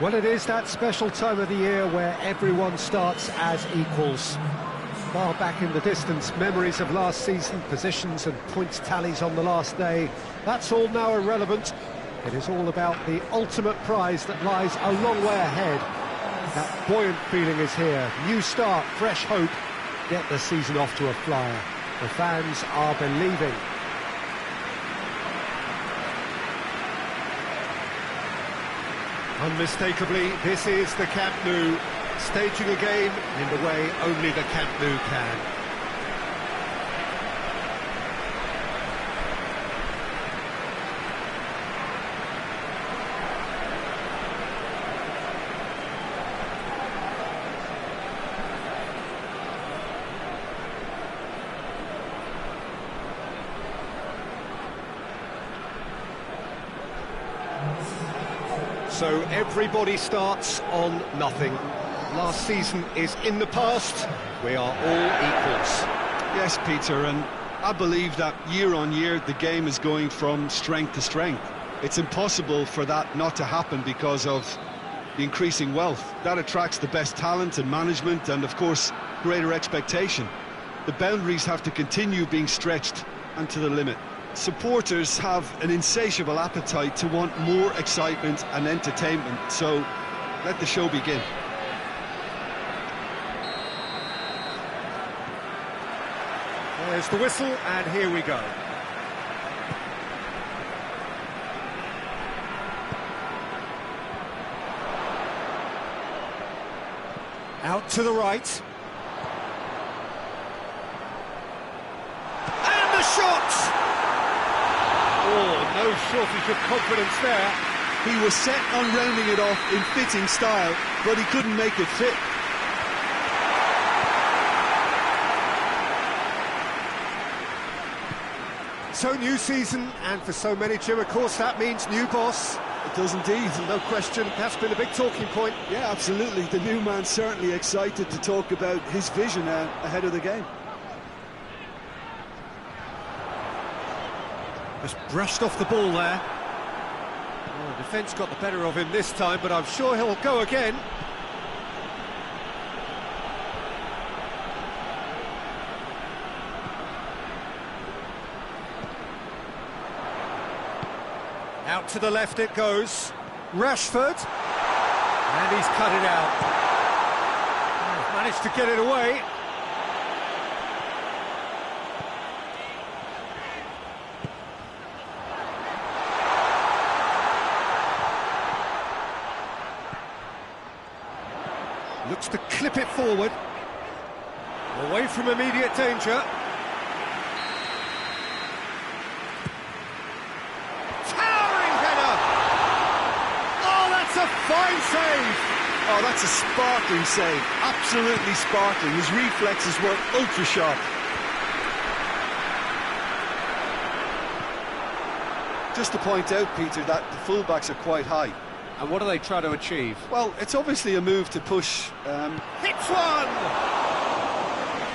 Well, it is that special time of the year where everyone starts as equals. Far back in the distance, memories of last season, positions and points tallies on the last day, that's all now irrelevant. It is all about the ultimate prize that lies a long way ahead. That buoyant feeling is here. New start, fresh hope. Get the season off to a flyer. The fans are believing. Unmistakably, this is the Camp Nou, staging a game in the way only the Camp Nou can. So everybody starts on nothing. Last season is in the past. We are all equals. Yes, Peter, and I believe that year on year the game is going from strength to strength. It's impossible for that not to happen because of the increasing wealth. That attracts the best talent and management and, of course, greater expectation. The boundaries have to continue being stretched and to the limit. Supporters have an insatiable appetite to want more excitement and entertainment, so let the show begin. There's the whistle, and here we go. Out to the right. And the shot! Oh, no shortage of confidence there. He was set on rounding it off in fitting style, but he couldn't make it fit. So new season, and for so many, Jim, of course, that means new boss. It does indeed. No question, that's been a big talking point. Yeah, absolutely. The new man's certainly excited to talk about his vision ahead of the game. Just brushed off the ball there. Oh, the defence got the better of him this time, but I'm sure he'll go again. Out to the left it goes. Rashford. And he's cut it out. Oh, managed to get it away. Looks to clip it forward. Away from immediate danger. Towering header! Oh, that's a fine save! Oh, that's a sparkling save. Absolutely sparkling. His reflexes were ultra sharp. Just to point out, Peter, that the fullbacks are quite high. And what do they try to achieve? Well, it's obviously a move to push... Hits one!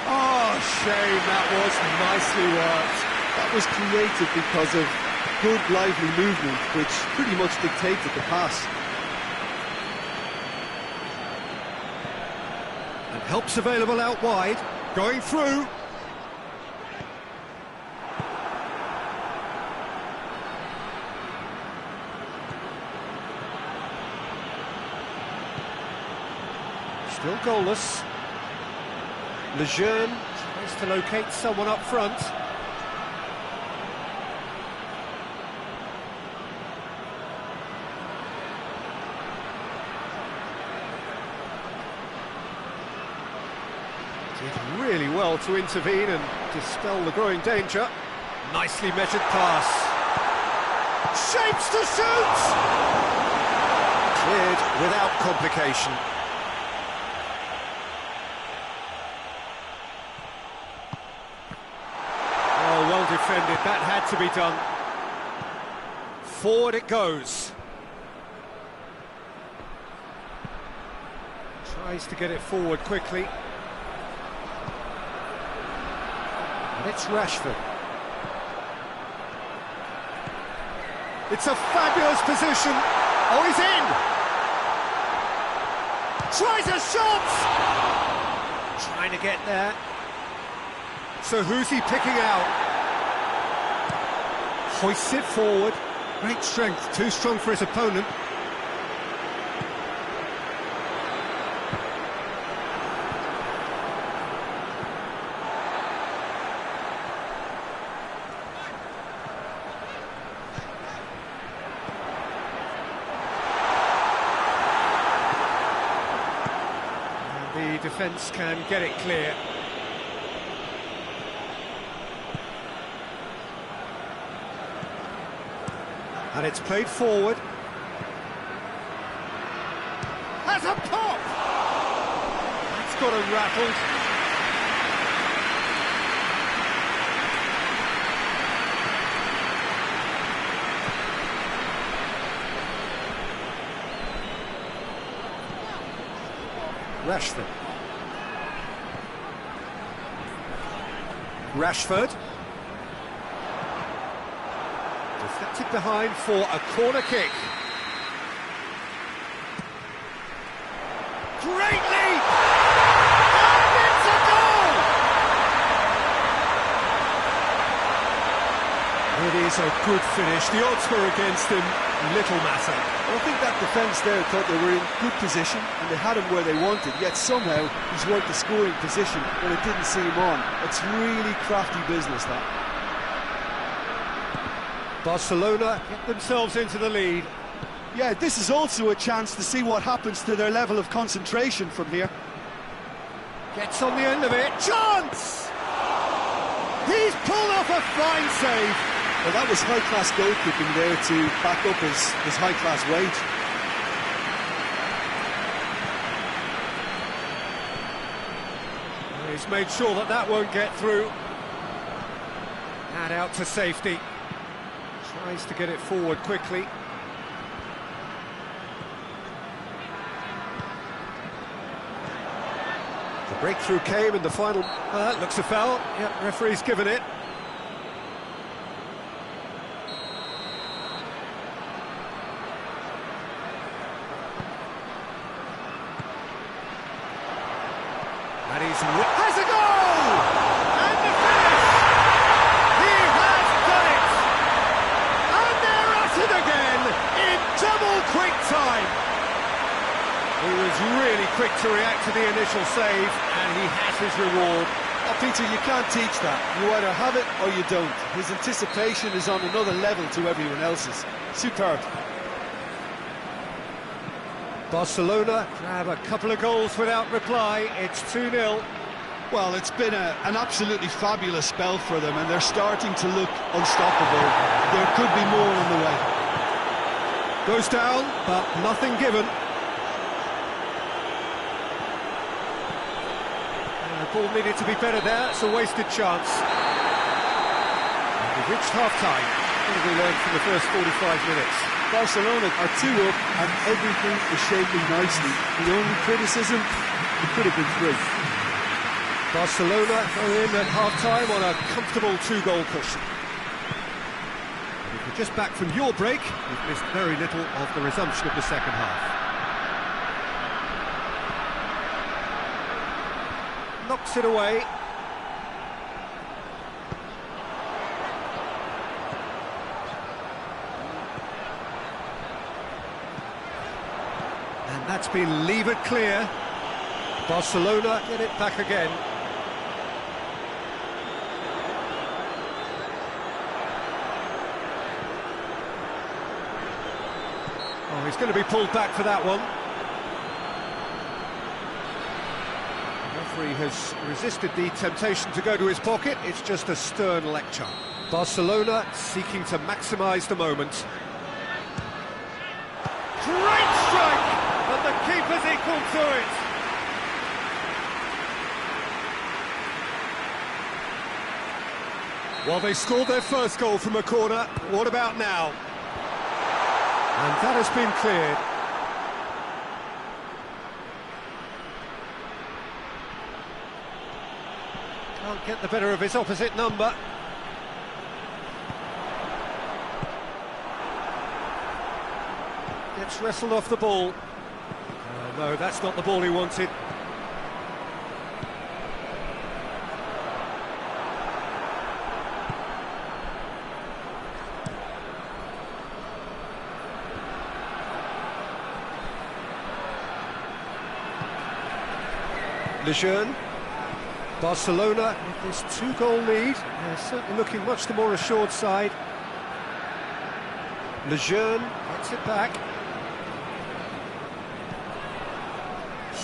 Oh, shame, that was nicely worked. That was created because of good, lively movement, which pretty much dictated the pass. And help's available out wide. Going through. Still goalless. Lejeune tries to locate someone up front. Did really well to intervene and dispel the growing danger. Nicely measured pass. Shapes to shoot! Cleared without complication. Oh, well defended, that had to be done. Forward it goes. Tries to get it forward quickly. And it's Rashford. It's a fabulous position. Oh, he's in! Tries a shot! Trying to get there. So who's he picking out? Hoists it forward. Great strength, too strong for his opponent. And the defence can get it clear. And it's played forward. Has a pop! It's got him rattled. Rashford. Deflected behind for a corner kick. Great leap! And it's a goal! It is a good finish. The odds were against him. Little matter. I think that defence there thought they were in good position and they had him where they wanted, yet somehow he's worked the scoring position when it didn't see him on. It's really crafty business, that. Barcelona get themselves into the lead. Yeah, this is also a chance to see what happens to their level of concentration from here. Gets on the end of it. Chance! He's pulled off a fine save. Well, that was high-class goalkeeping there to back up his high-class wage. He's made sure that that won't get through. And out to safety. Tries to get it forward quickly. The breakthrough came in the final. That looks a foul. Yep, referee's given it. And has a goal! And the finish! He has done it! And they're at it again in double quick time. He was really quick to react to the initial save, and he has his reward. Oh, Peter, you can't teach that. You either have it or you don't. His anticipation is on another level to everyone else's. Superb. Barcelona grab a couple of goals without reply. It's 2-0. Well, it's been an absolutely fabulous spell for them, and they're starting to look unstoppable. There could be more on the way. Goes down, but nothing given. The ball needed to be better there. It's a wasted chance. We've reached half-time. What have we learned from the first 45 minutes? Barcelona are 2 up and everything is shaping nicely. The only criticism, it could have been 3. Barcelona go in at half-time on a comfortable 2-goal cushion. If you're just back from your break, you've missed very little of the resumption of the second half. Knocks it away. And that's been levered clear. Barcelona get it back again. Oh, he's going to be pulled back for that one. The referee has resisted the temptation to go to his pocket. It's just a stern lecture. Barcelona seeking to maximise the moment. Great strike! But the keeper's equal to it. Well, they scored their first goal from a corner. What about now? And that has been cleared. Can't get the better of his opposite number. Gets wrestled off the ball. No, that's not the ball he wanted. Lejeune. Barcelona with this 2-goal lead. They're certainly looking much the more assured side. Lejeune gets it back.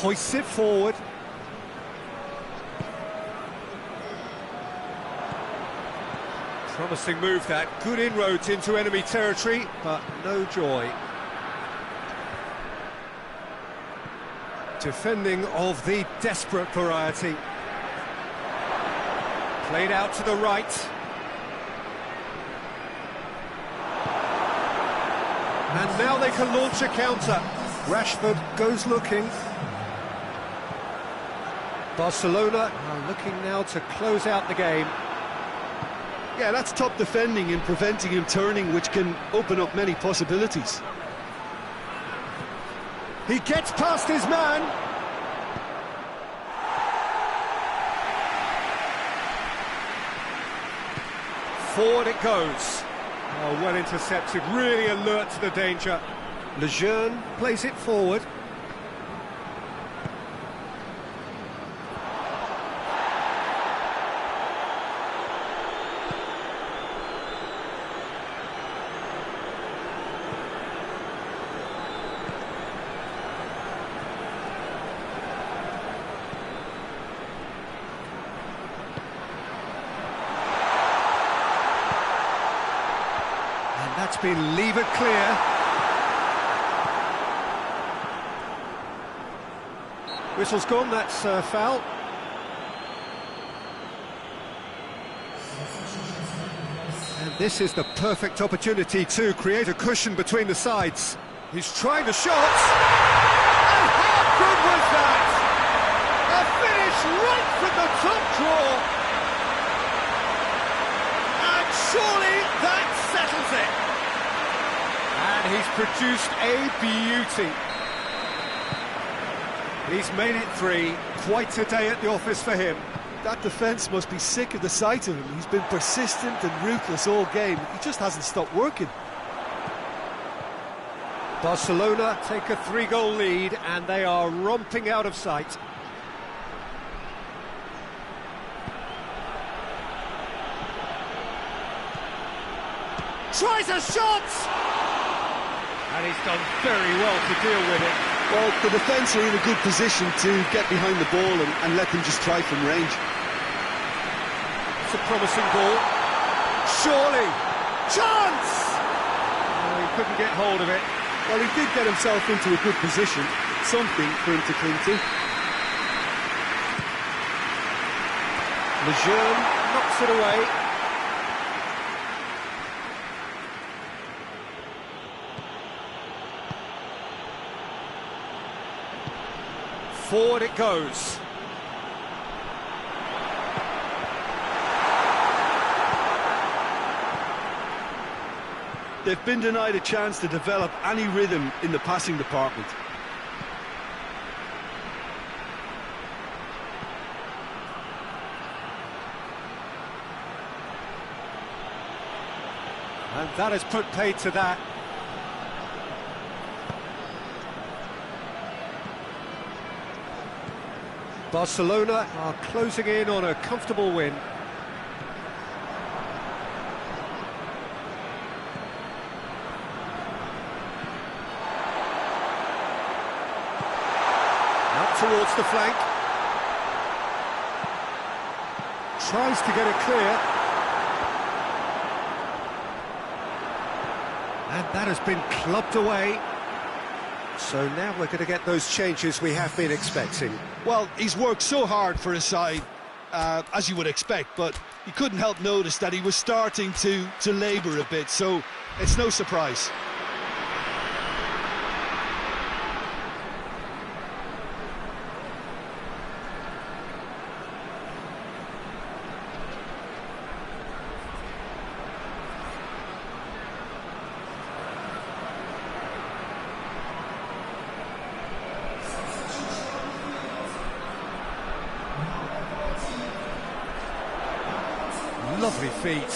Hoists it forward. Promising move that. Good inroads into enemy territory, but no joy. Defending of the desperate variety. Played out to the right. And now they can launch a counter. Rashford goes looking. Barcelona are looking now to close out the game. Yeah, that's top defending and preventing him turning, which can open up many possibilities. He gets past his man. Forward it goes. Oh, well intercepted, really alert to the danger. Lejeune plays it forward. That's been levered clear. Whistle's gone, that's foul. And this is the perfect opportunity to create a cushion between the sides. He's trying the shot. And how good was that? A finish right from the top draw. And surely that settles it. And he's produced a beauty. He's made it 3. Quite a day at the office for him. That defence must be sick of the sight of him. He's been persistent and ruthless all game. He just hasn't stopped working. Barcelona take a 3-goal lead and they are romping out of sight. Tries a shot! And he's done very well to deal with it. Well, the defence are in a good position to get behind the ball and let them just try from range. It's a promising ball. Surely! Chance! Oh, he couldn't get hold of it. Well, he did get himself into a good position. Something for him to cling to. Lejeune knocks it away. Forward it goes. They've been denied a chance to develop any rhythm in the passing department. And that has put paid to that. Barcelona are closing in on a comfortable win. Out towards the flank. Tries to get it clear. And that has been clubbed away. So now we're going to get those changes we have been expecting. Well, he's worked so hard for his side, as you would expect, but you couldn't help notice that he was starting to labour a bit, so it's no surprise. Lovely feet.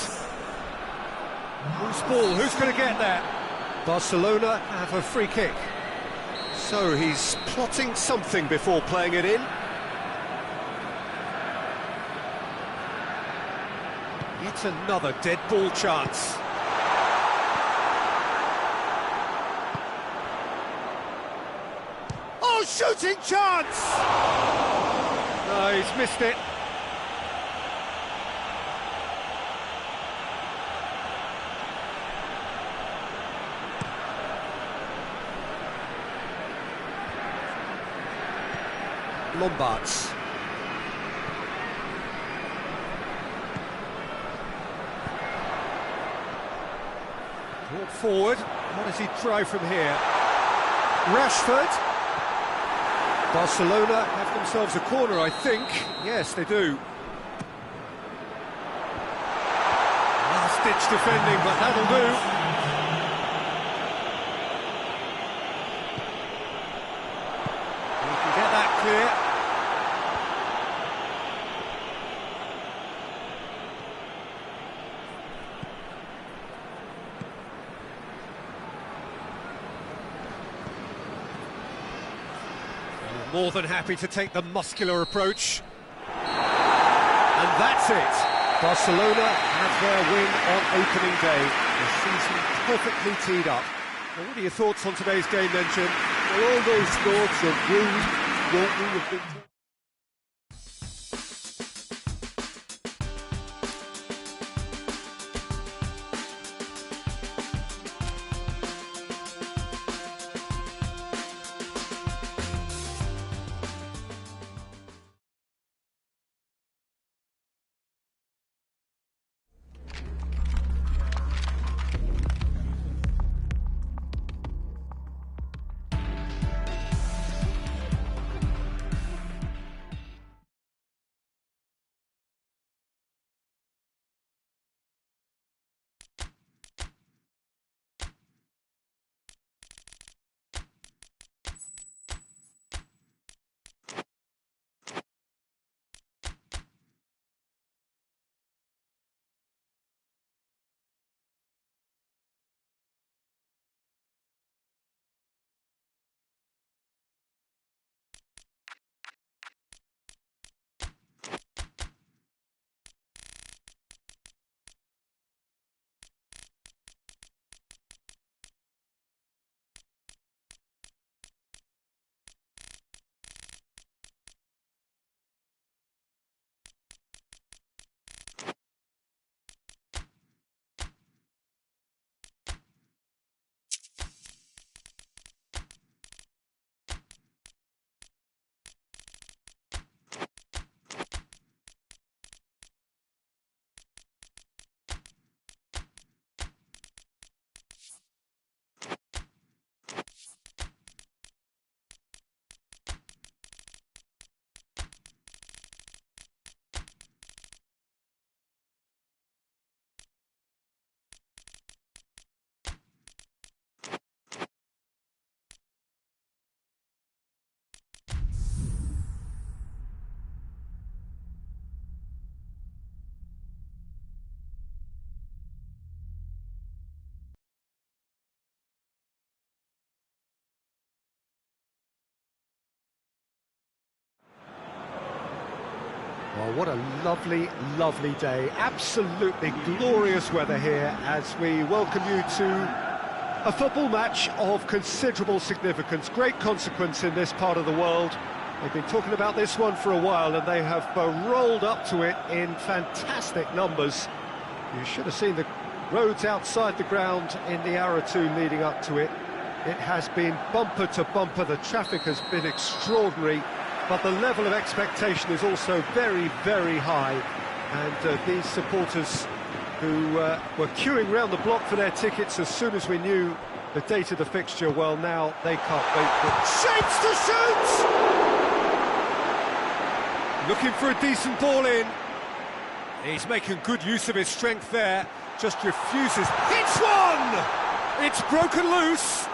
Who's ball? Who's going to get that? Barcelona have a free kick. So he's plotting something before playing it in. Yet another dead ball chance. Oh, shooting chance! No, he's missed it. Lombards. Brought forward. What does he try from here? Rashford. Barcelona have themselves a corner, I think. Yes, they do. Last-ditch defending, but that'll do. Get that clear. More than happy to take the muscular approach. And that's it. Barcelona have their win on opening day. The season perfectly teed up. Well, what are your thoughts on today's game then, Jim? Well, all those thoughts of what we have been. Well, what a lovely, lovely day. Absolutely glorious weather here as we welcome you to a football match of considerable significance, great consequence in this part of the world. They've been talking about this one for a while and they have rolled up to it in fantastic numbers. You should have seen the roads outside the ground in the hour or two leading up to it. It has been bumper to bumper, the traffic has been extraordinary. But the level of expectation is also very, very high. And these supporters who were queuing round the block for their tickets as soon as we knew the date of the fixture, well, now they can't wait for it. Shapes to shoot! Looking for a decent ball in. He's making good use of his strength there. Just refuses. Hits one! It's broken loose.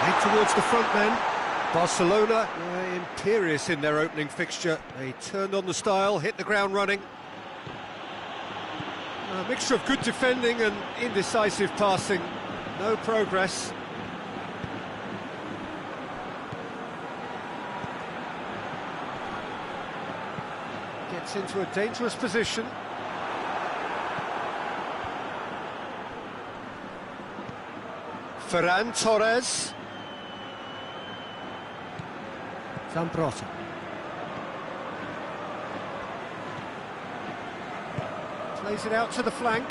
Head towards the front men. Barcelona were imperious in their opening fixture. They turned on the style, hit the ground running. A mixture of good defending and indecisive passing. No progress. Gets into a dangerous position. Ferran Torres. Zambrotta. Plays it out to the flank.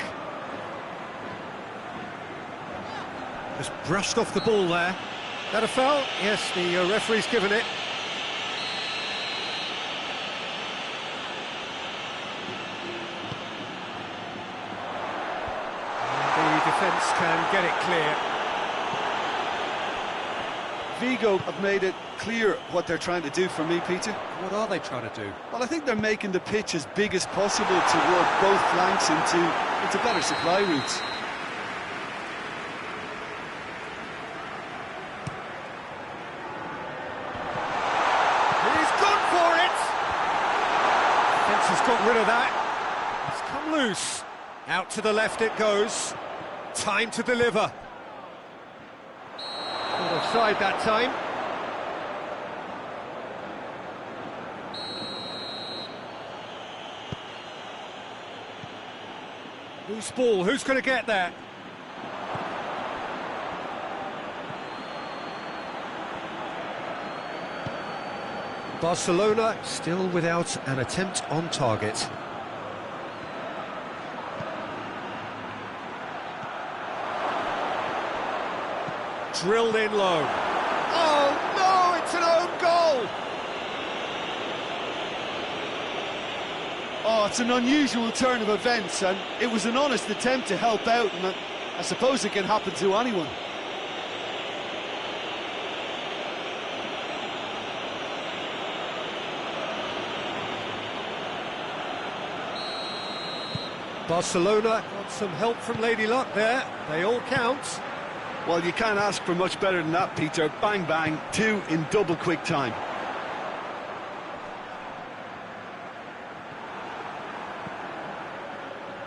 Just brushed off the ball there. That a foul? Yes, the referee's given it. And the defence can get it clear. Vigo have made it clear what they're trying to do for me, Peter. What are they trying to do? Well, I think they're making the pitch as big as possible to work both flanks into better supply routes. He's gone for it! Defence has got rid of that. It's come loose. Out to the left it goes. Time to deliver. Not offside that time. Loose ball, who's going to get that? Barcelona still without an attempt on target. Drilled in low. Oh no, it's an own goal! Oh, it's an unusual turn of events, and it was an honest attempt to help out, and I suppose it can happen to anyone. Barcelona got some help from Lady Luck there. They all count. Well, you can't ask for much better than that, Peter. Bang, bang, two in double quick time.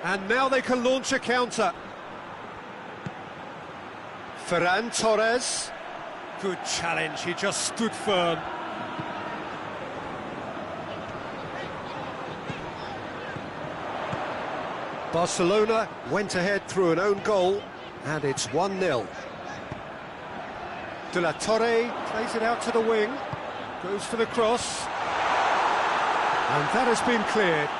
And now they can launch a counter. Ferran Torres. Good challenge, he just stood firm. Barcelona went ahead through an own goal, and it's 1-0. De La Torre plays it out to the wing, goes for the cross, and that has been cleared.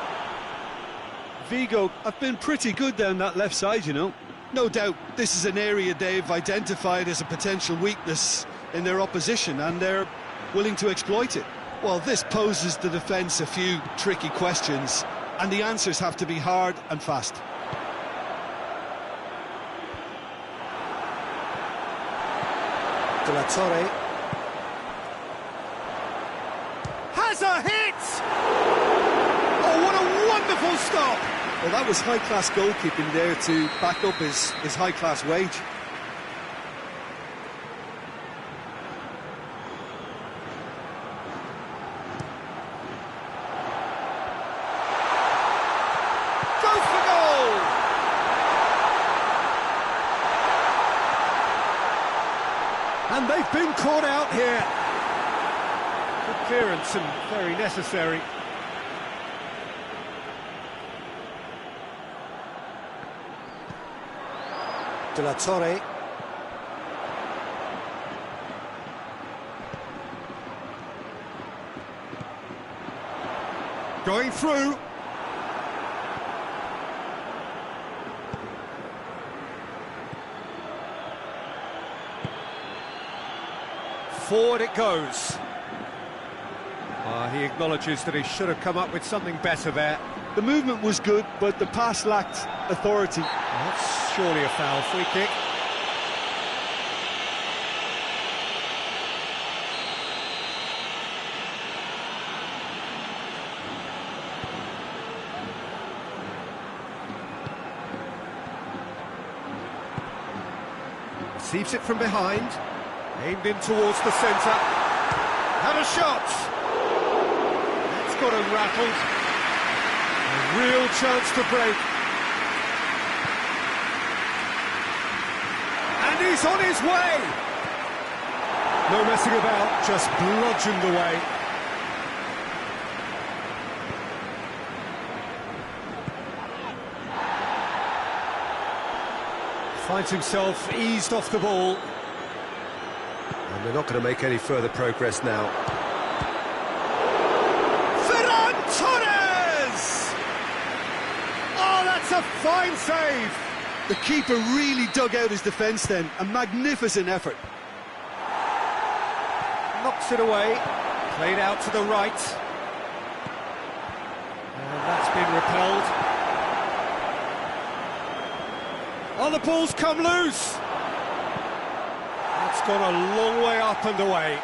Vigo have been pretty good down that left side, you know. No doubt this is an area they've identified as a potential weakness in their opposition, and they're willing to exploit it. Well, this poses the defence a few tricky questions, and the answers have to be hard and fast. De La Torre has a hit! Oh, what a wonderful stop! Well, that was high-class goalkeeping there to back up his high-class wage. Goes for goal! And they've been caught out here. Good clearance and very necessary. De La Torre. Going through. Forward it goes. He acknowledges that he should have come up with something better there. The movement was good, but the pass lacked authority. That's surely a foul. Free kick. Receives it from behind. Aimed in towards the centre. Had a shot. It's got him rattled. A real chance to break. And he's on his way. No messing about, just bludgeoned away. Finds himself eased off the ball. And they're not going to make any further progress now. Ferran Torres! Oh, that's a fine save! The keeper really dug out his defence then. A magnificent effort. Knocks it away. Played out to the right. And that's been repelled. Oh, the ball's come loose! That's gone a long way up and away.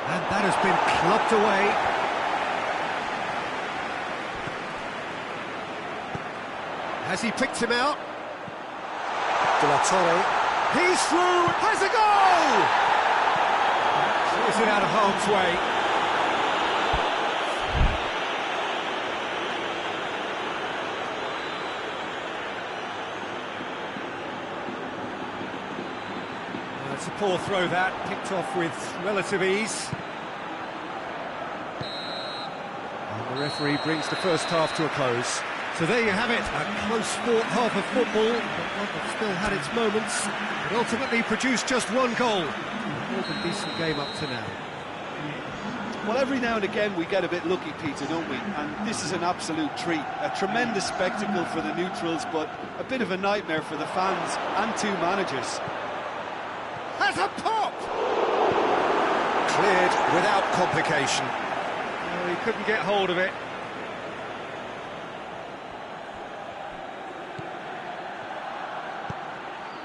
And that has been clubbed away. Has he picked him out? De La Torre. He's through! Has a goal! Is it out of harm's way? It's a poor throw that, picked off with relative ease. And the referee brings the first half to a close. So there you have it, a close-fought half of football, but one that still had its moments, but ultimately produced just one goal. More than decent game up to now. Well, every now and again we get a bit lucky, Peter, don't we? And this is an absolute treat. A tremendous spectacle for the neutrals, but a bit of a nightmare for the fans and two managers. Has a pop! Cleared without complication. Oh, he couldn't get hold of it.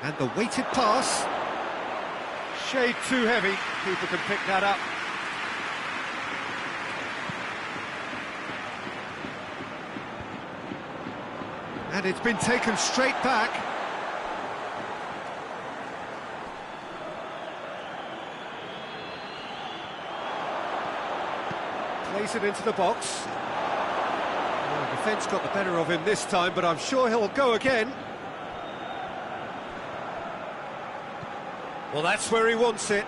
And the weighted pass. Shade too heavy. People can pick that up. And it's been taken straight back. Plays it into the box. Well, the defence got the better of him this time, but I'm sure he'll go again. Well, that's where he wants it.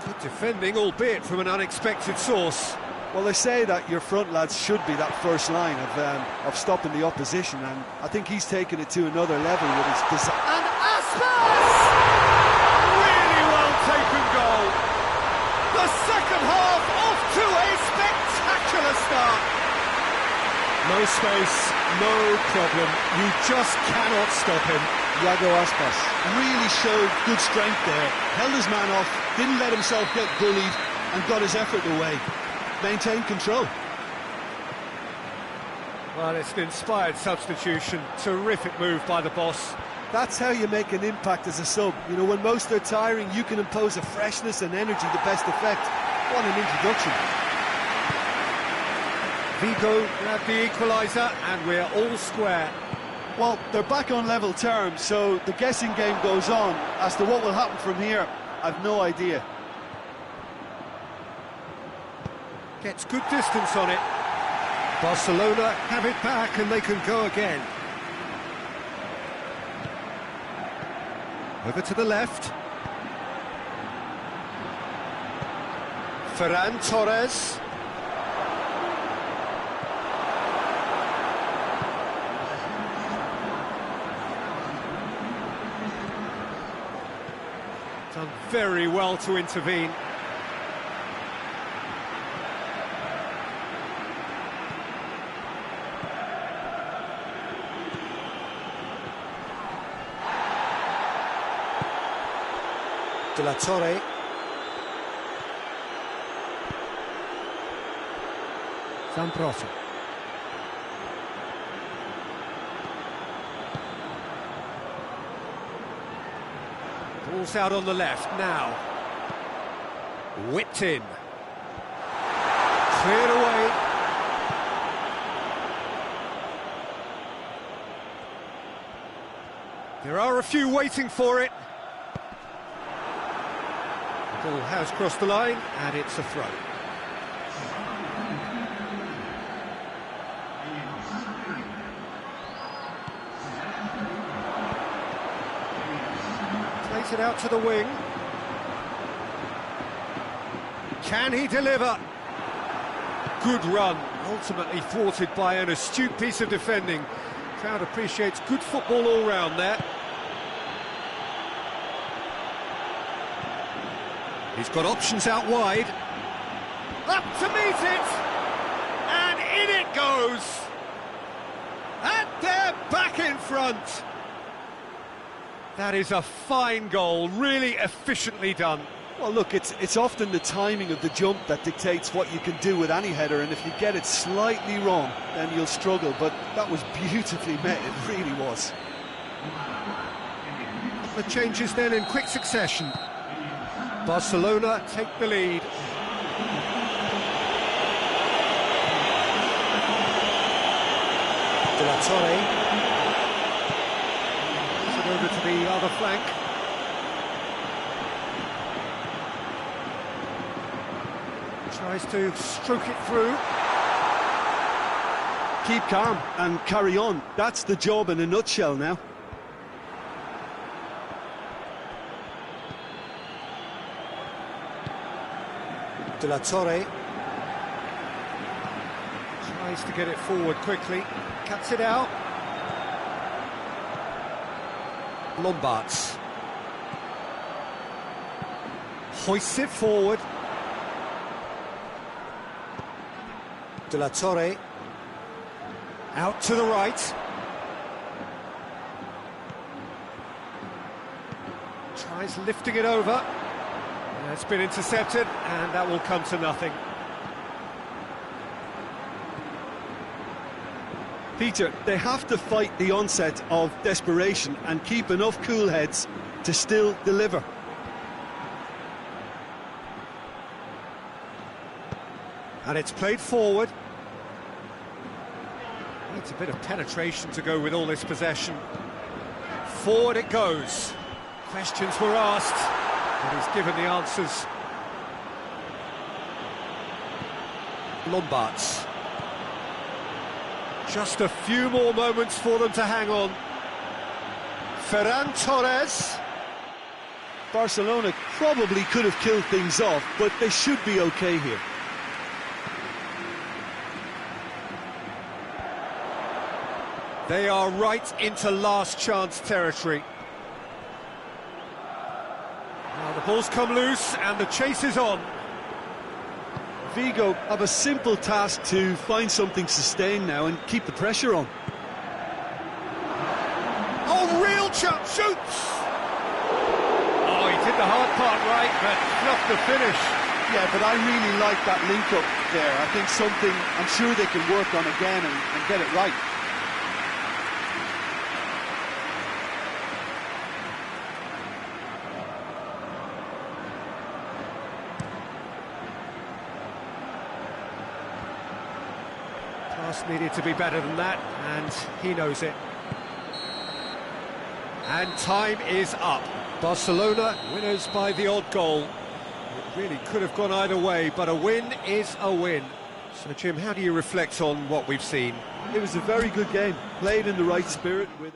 Good defending, albeit from an unexpected source. Well, they say that your front lads should be that first line of stopping the opposition, and I think he's taken it to another level with his design. And Aspas! Really well taken goal. The second half off to a spectacular start. No space, no problem. You just cannot stop him. Iago Aspas really showed good strength there. Held his man off, didn't let himself get bullied, and got his effort away. Maintained control. Well, it's an inspired substitution. Terrific move by the boss. That's how you make an impact as a sub. You know, when most are tiring, you can impose a freshness and energy to best effect. What an introduction. Vigo grabbed the equaliser, and we're all square. Well, they're back on level terms, so the guessing game goes on. As to what will happen from here, I've no idea. Gets good distance on it. Barcelona have it back and they can go again. Over to the left. Ferran Torres. Done very well to intervene. De La Torre. Zambrossi. Ball's out on the left now. Whipped in. Cleared away. There are a few waiting for it. The ball has crossed the line, and it's a throw. Plays it out to the wing. Can he deliver? Good run, ultimately thwarted by an astute piece of defending. Crowd appreciates good football all round there. He's got options out wide. Up to meet it! And in it goes! And they're back in front! That is a fine goal, really efficiently done. Well, look, it's often the timing of the jump that dictates what you can do with any header, and if you get it slightly wrong, then you'll struggle, but that was beautifully met, it really was. The changes then in quick succession. Barcelona take the lead. De La Torre. Pass it over to the other flank. Tries to stroke it through. Keep calm and carry on. That's the job in a nutshell now. De La Torre. Tries to get it forward quickly. Cuts it out. Lombards. Hoists it forward. De La Torre. Out to the right. Tries lifting it over. It's been intercepted, and that will come to nothing. Peter, they have to fight the onset of desperation and keep enough cool heads to still deliver. And it's played forward. Needs a bit of penetration to go with all this possession. Forward it goes. Questions were asked, but he's given the answers. Lombards. Just a few more moments for them to hang on. Ferran Torres. Barcelona probably could have killed things off, but they should be okay here. They are right into last chance territory. Now the ball's come loose and the chase is on. Vigo have a simple task to find something sustained now and keep the pressure on. Oh, real chance, shoots! Oh, he did the hard part right, but not the finish. Yeah, but I really like that link-up there. I think something I'm sure they can work on again and get it right. Pass needed to be better than that, and he knows it. And time is up. Barcelona winners by the odd goal. It really could have gone either way, but a win is a win. So, Jim, how do you reflect on what we've seen? It was a very good game, played in the right spirit with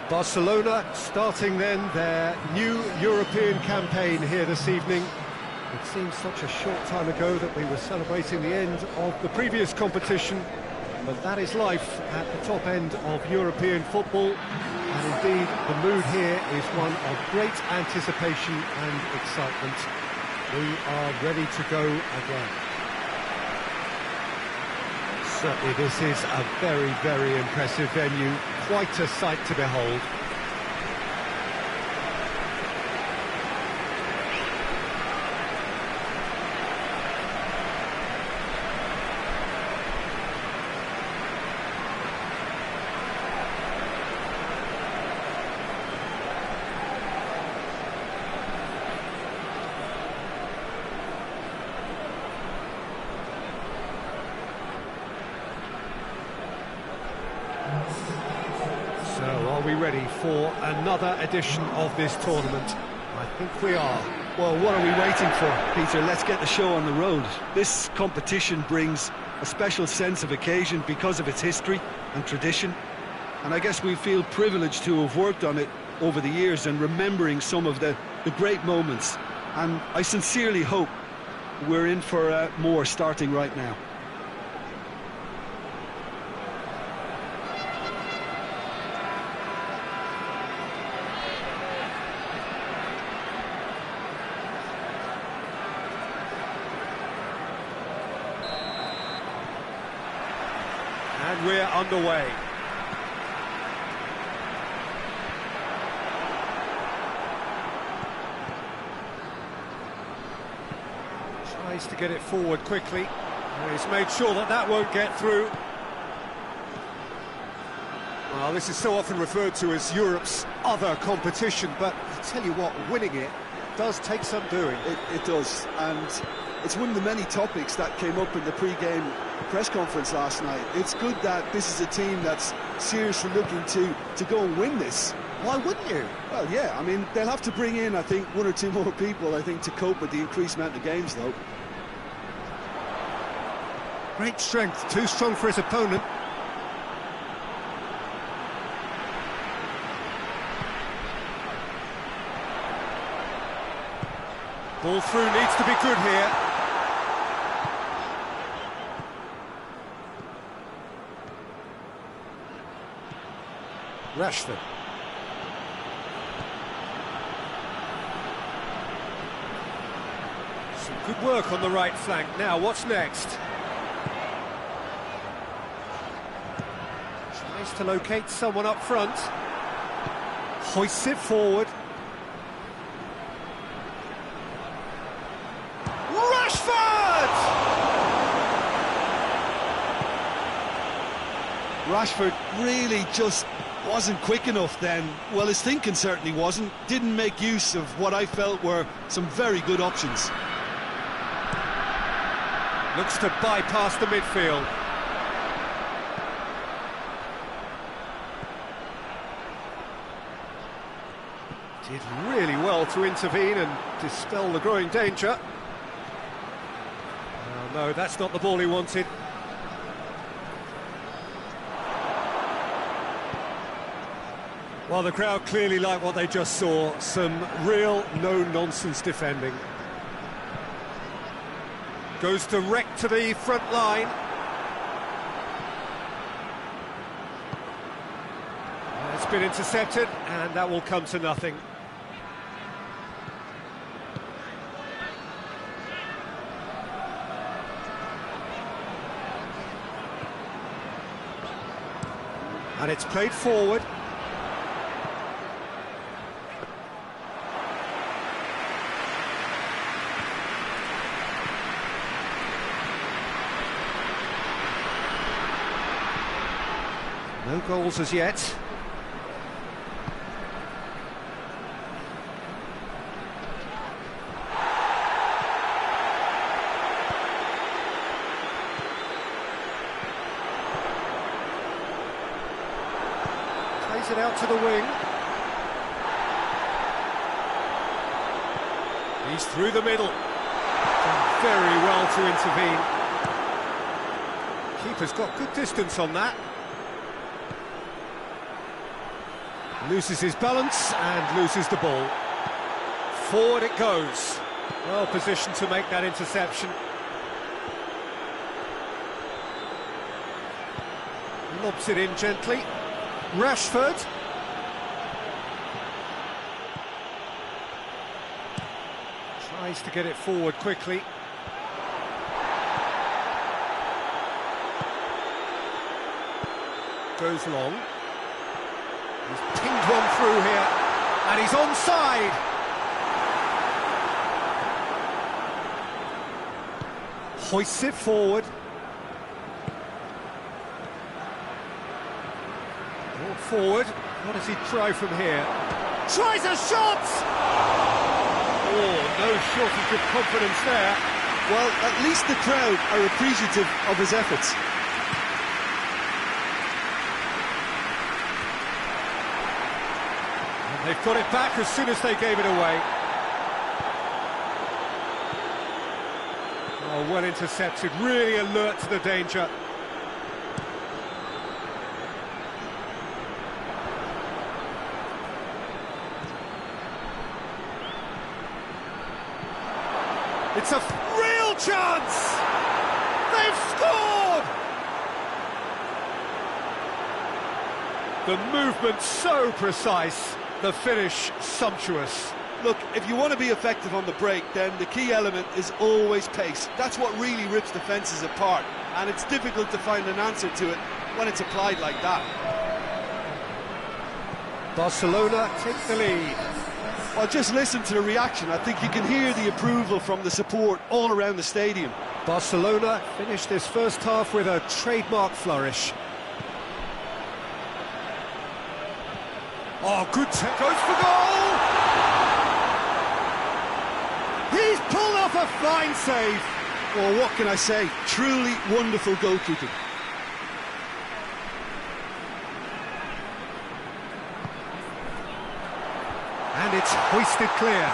Barcelona starting then their new European campaign here this evening. It seems such a short time ago that we were celebrating the end of the previous competition, but that is life at the top end of European football, and indeed the mood here is one of great anticipation and excitement. We are ready to go again. Certainly this is a very, very impressive venue, quite a sight to behold. So, are we ready for another edition of this tournament? I think we are. Well, what are we waiting for, Peter? Let's get the show on the road. This competition brings a special sense of occasion because of its history and tradition. And I guess we feel privileged to have worked on it over the years and remembering some of the great moments. And I sincerely hope we're in for more starting right now. And we're underway. Tries to get it forward quickly. He's made sure that that won't get through. Well, this is so often referred to as Europe's other competition, but I tell you what, winning it does take some doing. It does, and it's one of the many topics that came up in the pre-game press conference last night. It's good that this is a team that's seriously looking to go and win this. Why wouldn't you? Well, yeah, I mean, they'll have to bring in, I think, one or two more people, I think, to cope with the increased amount of games, though. Great strength, too strong for his opponent. Ball through needs to be good here. Rashford. Some good work on the right flank. Now, what's next? Tries to locate someone up front. Hoists it forward. Rashford really just wasn't quick enough then. Well, his thinking certainly wasn't. Didn't make use of what I felt were some very good options. Looks to bypass the midfield. Did really well to intervene and dispel the growing danger. Oh, no, that's not the ball he wanted. Well, the crowd clearly like what they just saw. Some real no-nonsense defending. Goes direct to the front line. It's been intercepted, and that will come to nothing. And it's played forward. No goals as yet. Plays it out to the wing. He's through the middle. Done very well to intervene. Keeper's got good distance on that. Loses his balance and loses the ball. Forward it goes. Well positioned to make that interception. Lobs it in gently. Rashford. Tries to get it forward quickly. Goes long. He's pinged one through here, and he's onside. Hoists it forward. Ball forward. What does he try from here? Tries a shot! Oh, no shortage of confidence there. Well, at least the crowd are appreciative of his efforts. They've got it back as soon as they gave it away. Oh, well intercepted, really alert to the danger. It's a real chance! They've scored! The movement so precise. The finish sumptuous. Look, if you want to be effective on the break, then the key element is always pace. That's what really rips defences apart, and it's difficult to find an answer to it when it's applied like that. Barcelona take the lead. Well, just listen to the reaction. I think you can hear the approval from the support all around the stadium. Barcelona finished this first half with a trademark flourish. Oh, good take. Goes for goal! He's pulled off a fine save. Well, what can I say? Truly wonderful goalkeeping. And it's hoisted clear.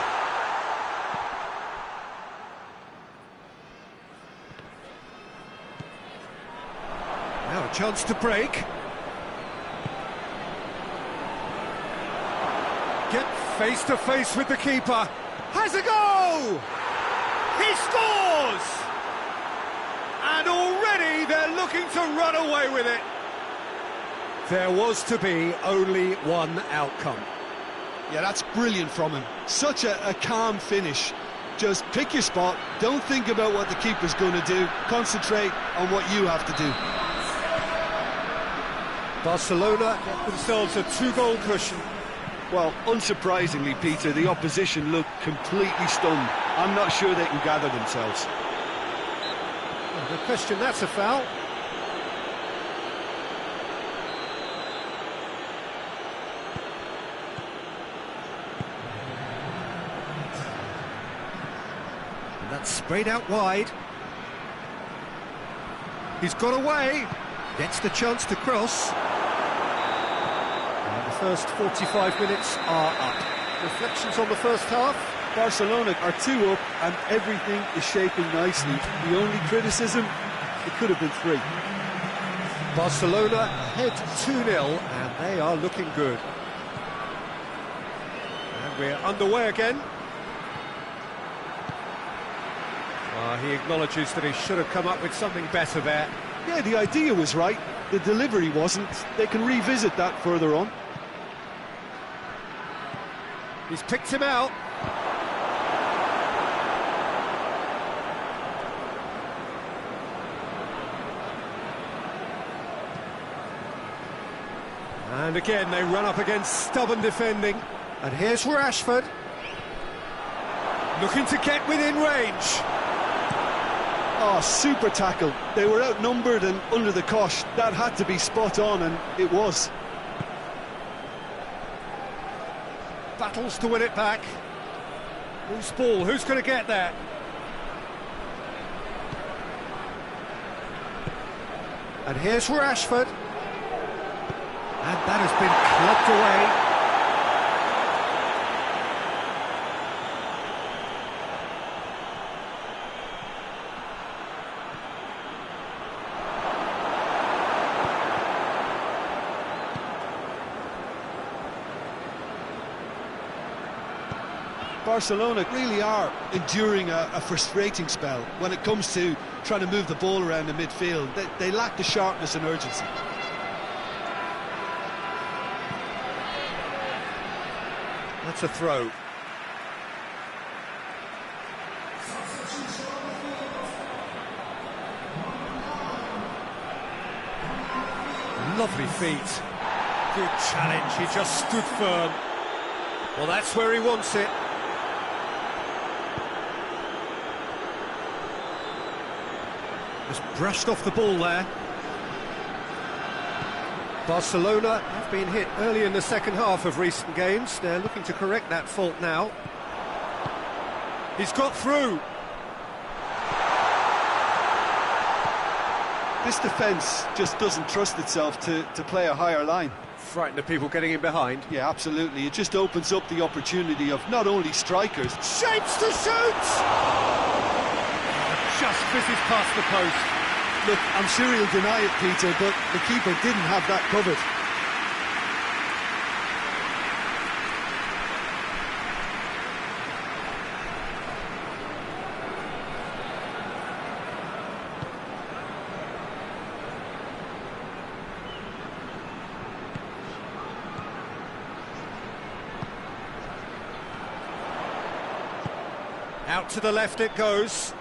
Now a chance to break. Get face to face with the keeper. Has a go! He scores! And already they're looking to run away with it. There was to be only one outcome. Yeah, that's brilliant from him. Such a calm finish. Just pick your spot, don't think about what the keeper's going to do, concentrate on what you have to do. Barcelona get themselves a 2-goal cushion. Well, unsurprisingly, Peter, the opposition look completely stunned. I'm not sure they can gather themselves. Well, the question, that's a foul. And that's sprayed out wide. He's got away. Gets the chance to cross. First 45 minutes are up. Reflections on the first half? Barcelona are 2 up and everything is shaping nicely. The only criticism, it could have been 3. Barcelona ahead 2-0 and they are looking good. And we're underway again. He acknowledges that he should have come up with something better there. Yeah, the idea was right. The delivery wasn't. They can revisit that further on. He's picked him out. And again, they run up against stubborn defending. And here's Rashford. Looking to get within range. Oh, super tackle. They were outnumbered and under the cosh. That had to be spot on, and it was. Battles to win it back. Who's ball? Who's going to get there? And here's Rashford. And that has been clubbed away. Barcelona really are enduring a frustrating spell when it comes to trying to move the ball around the midfield. They lack the sharpness and urgency. That's a throw. Lovely feet. Good challenge, he just stood firm. Well, that's where he wants it. Just brushed off the ball there. Barcelona have been hit early in the second half of recent games. They're looking to correct that fault now. He's got through. This defence just doesn't trust itself to play a higher line. Frightened of people getting in behind. Yeah, absolutely. It just opens up the opportunity of not only strikers. Shapes to shoot! Just fizzes past the post. Look, I'm sure he'll deny it, Peter, but the keeper didn't have that covered. Out to the left it goes.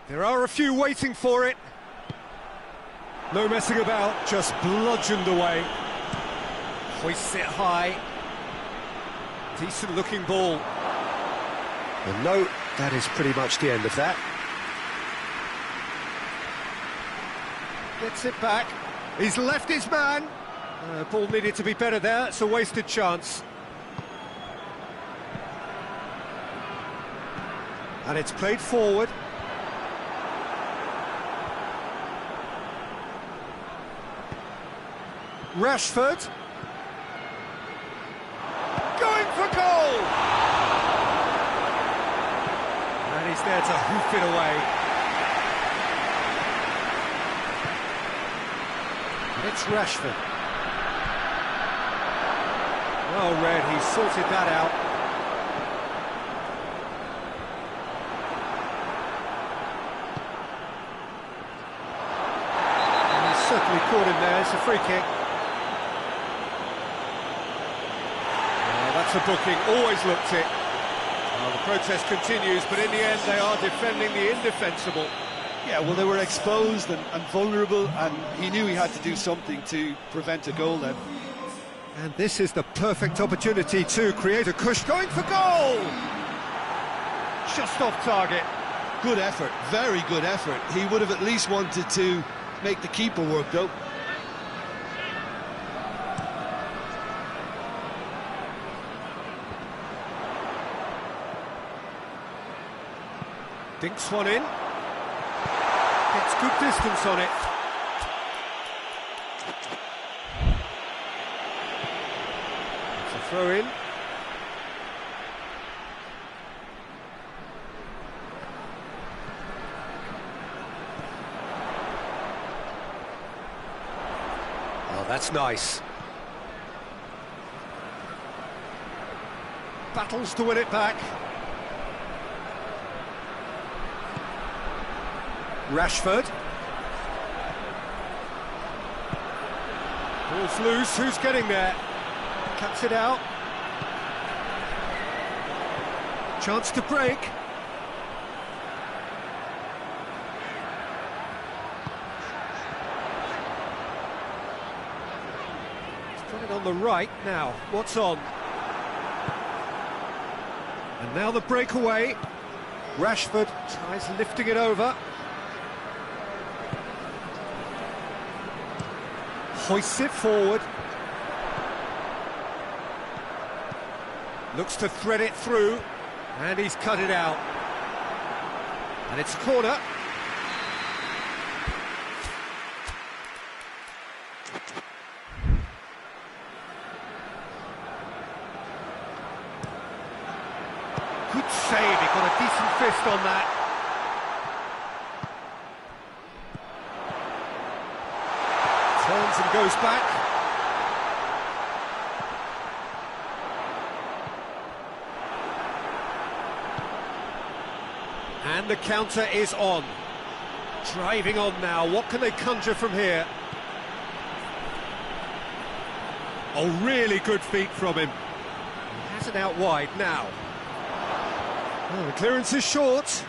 There are a few waiting for it. No messing about, just bludgeoned away. Hoists it high. Decent looking ball. And no, that is pretty much the end of that. Gets it back. He's left his man. Ball needed to be better there. It's a wasted chance. And it's played forward. Rashford. Going for goal! And he's there to hoof it away. It's Rashford. Well read, he sorted that out. Certainly caught him there, it's a free kick. Oh, that's a booking, always looked it. Well, the protest continues, but in the end they are defending the indefensible. Yeah, well, they were exposed and vulnerable, and he knew he had to do something to prevent a goal then. And this is the perfect opportunity to create a cushion. Going for goal! Just off target. Good effort, very good effort. He would have at least wanted to make the keeper work, though. Dinks one in. Gets good distance on it. It's a throw in. That's nice. Battles to win it back. Rashford. Ball's loose, who's getting there? Cuts it out. Chance to break. Put it on the right now. What's on? And now the breakaway. Rashford tries lifting it over. Hoists it forward. Looks to thread it through. And he's cut it out. And it's a corner. Good save, he got a decent fist on that. Turns and goes back. And the counter is on. Driving on now, what can they conjure from here? Oh, really good feet from him. He has it out wide now. Oh, the clearance is short.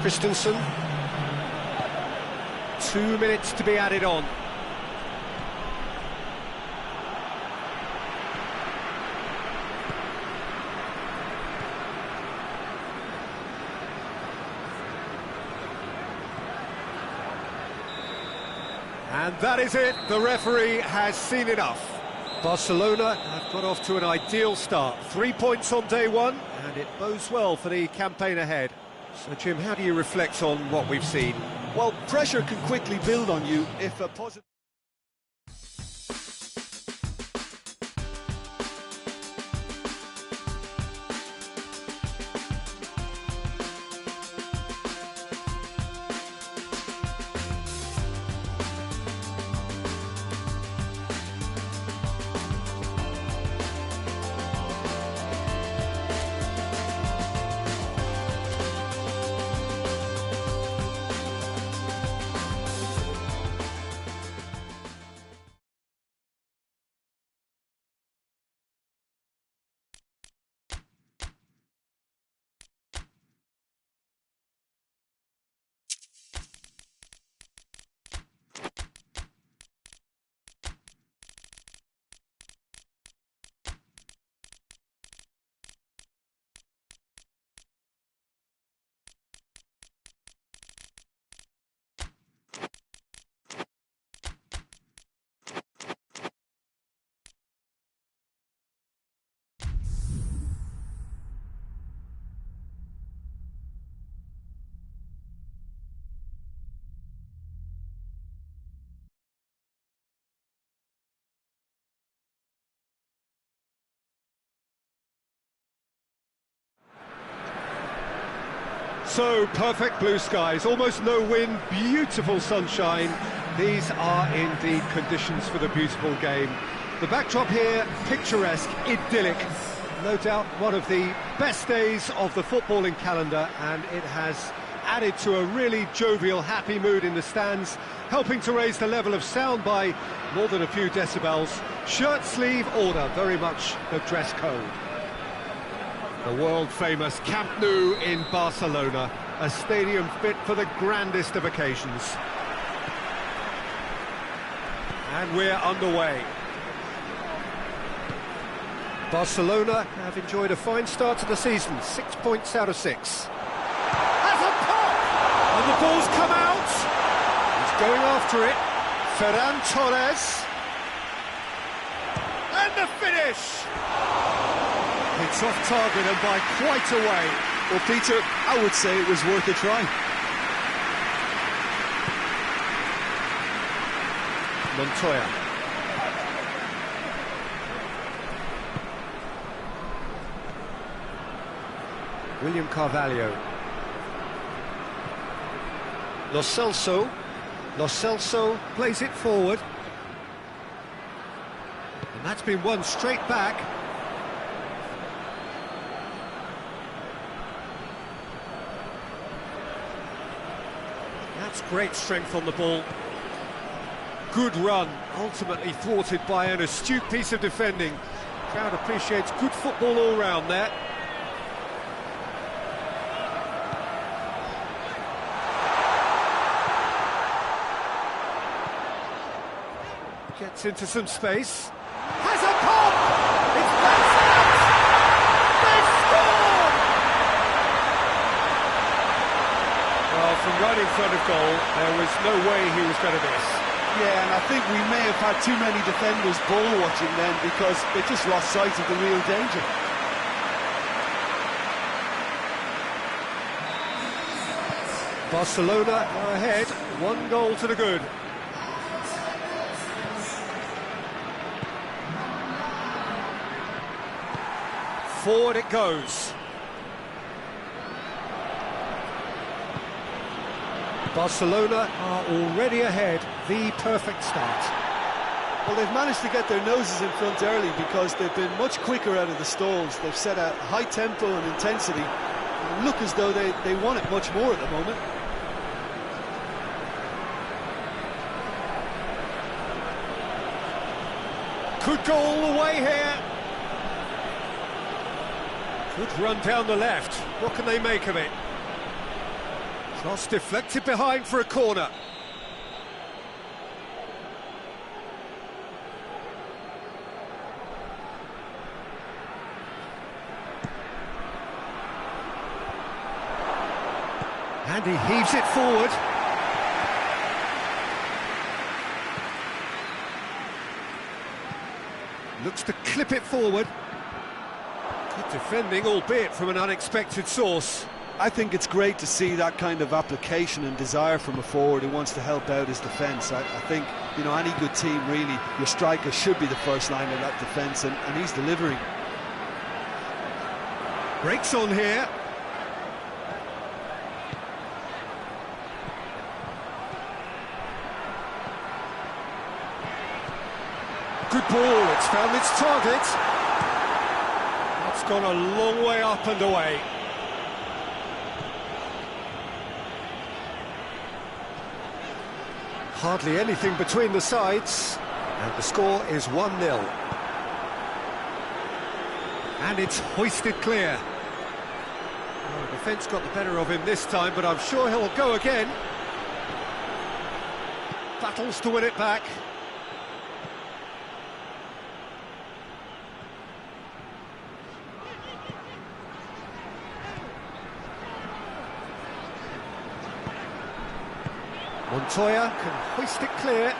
Christensen. 2 minutes to be added on. And that is it, the referee has seen enough. Barcelona have got off to an ideal start. 3 points on day one, and it bodes well for the campaign ahead. So, Jim, how do you reflect on what we've seen? Well, pressure can quickly build on you if a positive... So, perfect blue skies, almost no wind, beautiful sunshine. These are indeed conditions for the beautiful game. The backdrop here, picturesque, idyllic. No doubt one of the best days of the footballing calendar, and it has added to a really jovial, happy mood in the stands, helping to raise the level of sound by more than a few decibels. Shirt sleeve order, very much the dress code. The world-famous Camp Nou in Barcelona, a stadium fit for the grandest of occasions. And we're underway. Barcelona have enjoyed a fine start to the season, 6 points out of 6. Has a pop! And the ball's come out! He's going after it. Ferran Torres. And the finish! It's off target and by quite a way. Well, Peter, I would say it was worth a try. Montoya. William Carvalho. Lo Celso plays it forward. And that's been won straight back. That's great strength on the ball. Good run, ultimately thwarted by an astute piece of defending. Crowd appreciates good football all round there. Gets into some space. Has a pop! It's bounced out! They've scored! Well, from right in front of goal, there was no way he was going to miss. Yeah, and I think we may have had too many defenders ball watching then because they just lost sight of the real danger. Barcelona are ahead, 1 goal to the good. Forward it goes. Barcelona are already ahead, the perfect start. Well, they've managed to get their noses in front early because they've been much quicker out of the stalls. They've set a high tempo and intensity and look as though they want it much more at the moment. Could go all the way here. Could run down the left. What can they make of it? Cross deflected behind for a corner. And he heaves it forward. Looks to clip it forward. Good defending, albeit from an unexpected source. I think it's great to see that kind of application and desire from a forward who wants to help out his defence. I think, you know, any good team, really, your striker should be the first line of that defence, and he's delivering. Breaks on here. Good ball, it's found its target. That's gone a long way up and away. Hardly anything between the sides, and the score is 1-0. And it's hoisted clear. Oh, the defence got the better of him this time, but I'm sure he'll go again. Battles to win it back. Montoya can hoist it clear.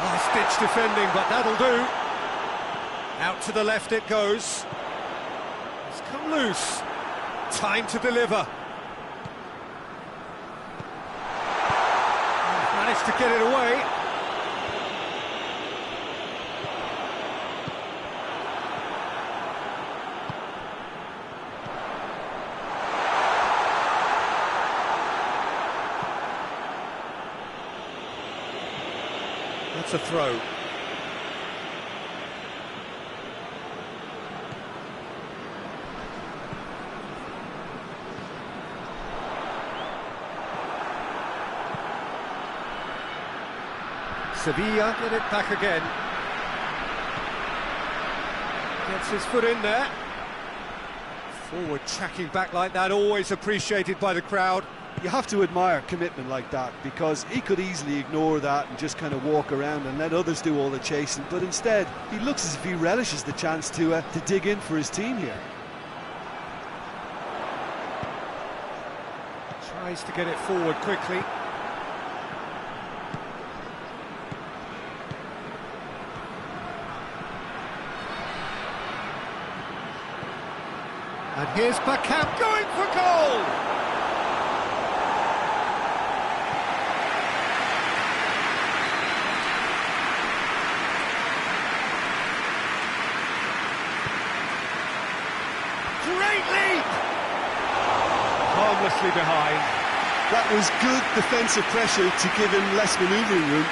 Last-ditch defending, but that'll do. Out to the left it goes. It's come loose. Time to deliver. He's managed to get it away. That's a throw. Sevilla get it back again. Gets his foot in there. Forward tracking back like that, always appreciated by the crowd. You have to admire commitment like that, because he could easily ignore that and just kind of walk around and let others do all the chasing, but instead he looks as if he relishes the chance to dig in for his team here. Tries to get it forward quickly. And here's Beckham going for goal! Great leap! Harmlessly behind. That was good defensive pressure to give him less manoeuvring room.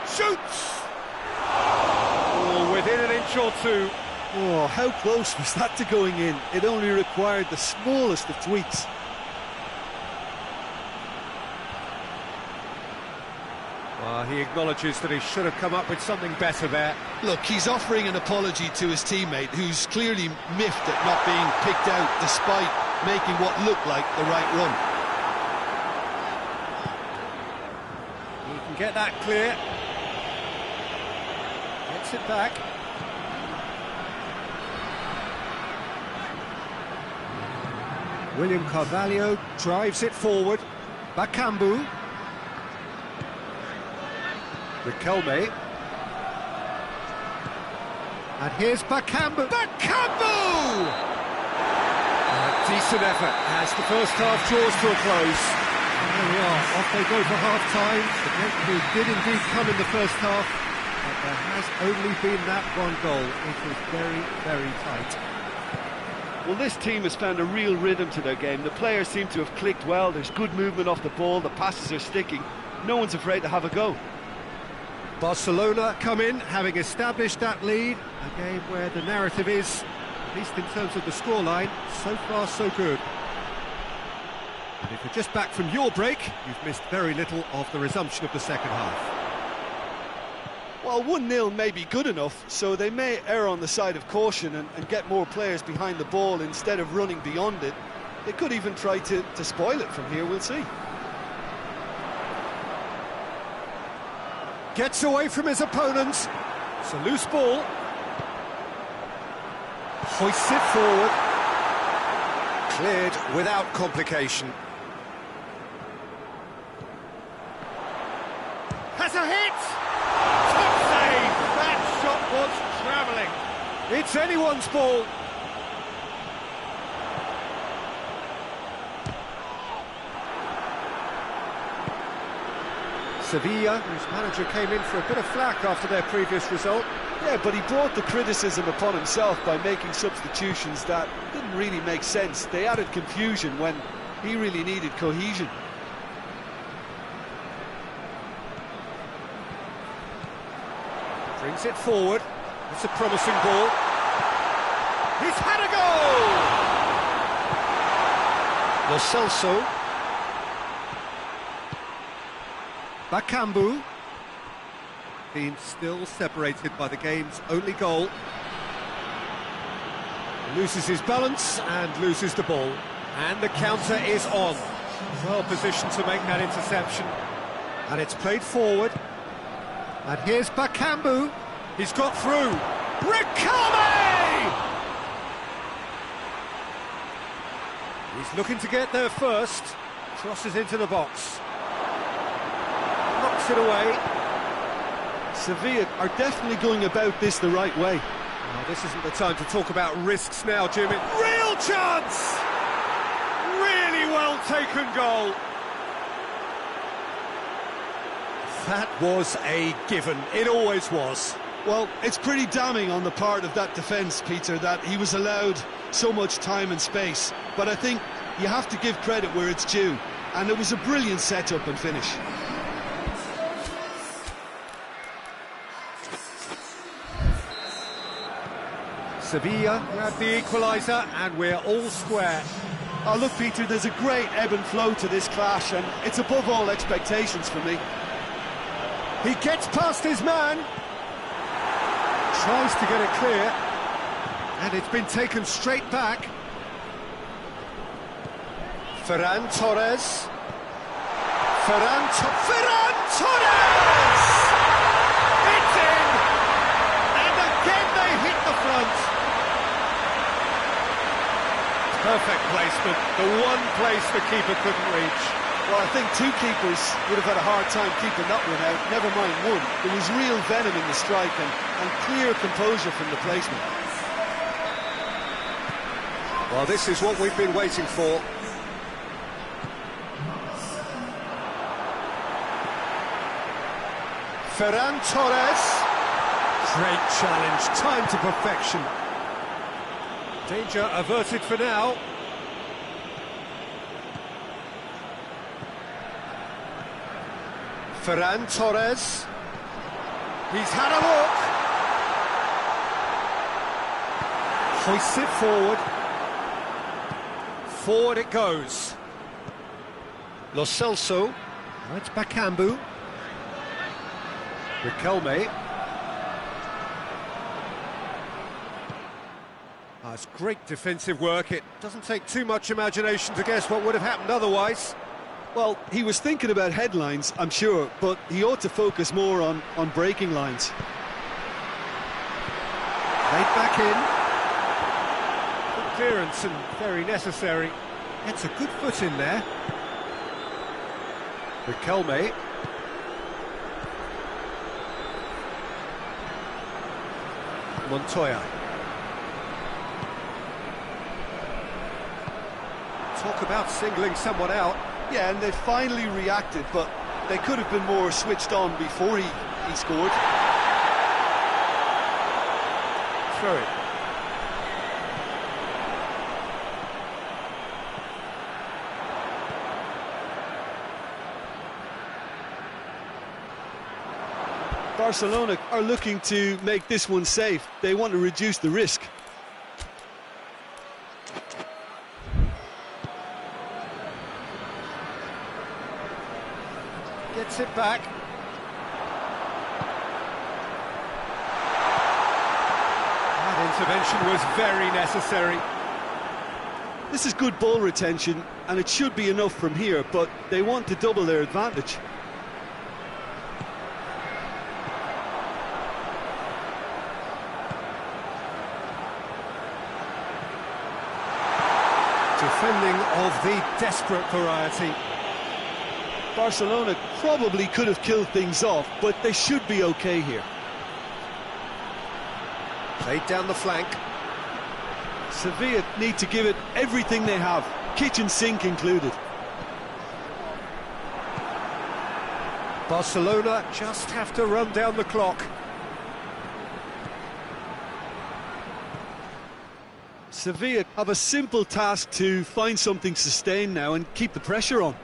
Shoots! Oh, within an inch or two. Oh, how close was that to going in? It only required the smallest of tweaks. Well, he acknowledges that he should have come up with something better there. Look, he's offering an apology to his teammate, who's clearly miffed at not being picked out despite making what looked like the right run. He can get that clear. Gets it back. William Carvalho drives it forward. Bakambu. Riquelme. And here's Bakambu. Bakambu! Decent effort as the first half draws to a close. There we are, off they go for half-time. The breakthrough did indeed come in the first half, but there has only been that one goal. It was very, very tight. Well, this team has found a real rhythm to their game. The players seem to have clicked well. There's good movement off the ball. The passes are sticking. No one's afraid to have a go. Barcelona come in, having established that lead. A game where the narrative is, at least in terms of the scoreline, so far so good. And if you're just back from your break, you've missed very little of the resumption of the second half. Well, 1-0 may be good enough, so they may err on the side of caution and get more players behind the ball instead of running beyond it. They could even try to spoil it from here, we'll see. Gets away from his opponents. It's a loose ball. Hoists it forward. Cleared without complication. Has a hit! Top save! That shot was travelling. It's anyone's ball. Sevilla, whose manager came in for a bit of flack after their previous result. Yeah, but he brought the criticism upon himself by making substitutions that didn't really make sense. They added confusion when he really needed cohesion. Brings it forward. It's a promising ball. He's had a goal! Lo Celso. Bakambu, being still separated by the game's only goal. Loses his balance and loses the ball. And the counter is on. Well positioned to make that interception. And it's played forward. And here's Bakambu. He's got through. Riquelme! He's looking to get there first. Crosses into the box. Knocks it away. Sevilla are definitely going about this the right way. Now, this isn't the time to talk about risks now, Jimmy. Real chance! Really well taken goal. That was a given. It always was. Well, it's pretty damning on the part of that defence, Peter, that he was allowed so much time and space. But I think you have to give credit where it's due. And it was a brilliant set-up and finish. Sevilla grabbed the equaliser, and we're all square. Oh, look, Peter, there's a great ebb and flow to this clash, and it's above all expectations for me. He gets past his man. Tries to get it clear. And it's been taken straight back. Ferran Torres. Ferran Torres! It's in! And again they hit the front. Perfect placement, the one place the keeper couldn't reach. Well, I think two keepers would have had a hard time keeping that one out, never mind one. There was real venom in the strike and clear composure from the placement. Well, this is what we've been waiting for. Ferran Torres. Great challenge, time to perfection. Danger averted for now. Ferran Torres. He's had a look. Hoists it forward. Forward it goes. Lo Celso. Now it's Bakambu. Riquelme. That's great defensive work. It doesn't take too much imagination to guess what would have happened otherwise. Well, he was thinking about headlines, I'm sure, but he ought to focus more on breaking lines. Laid back in. Good clearance and very necessary. Gets a good foot in there. Riquelme. Montoya. Talk about singling someone out. Yeah, and they finally reacted, but they could have been more switched on before he scored. Throw it. Barcelona are looking to make this one safe. They want to reduce the risk. Gets it back. That intervention was very necessary. This is good ball retention, and it should be enough from here, but they want to double their advantage. Defending of the desperate variety. Barcelona probably could have killed things off, but they should be okay here. Played down the flank. Sevilla need to give it everything they have, kitchen sink included. Barcelona just have to run down the clock. Sevilla have a simple task to find something sustained now and keep the pressure on.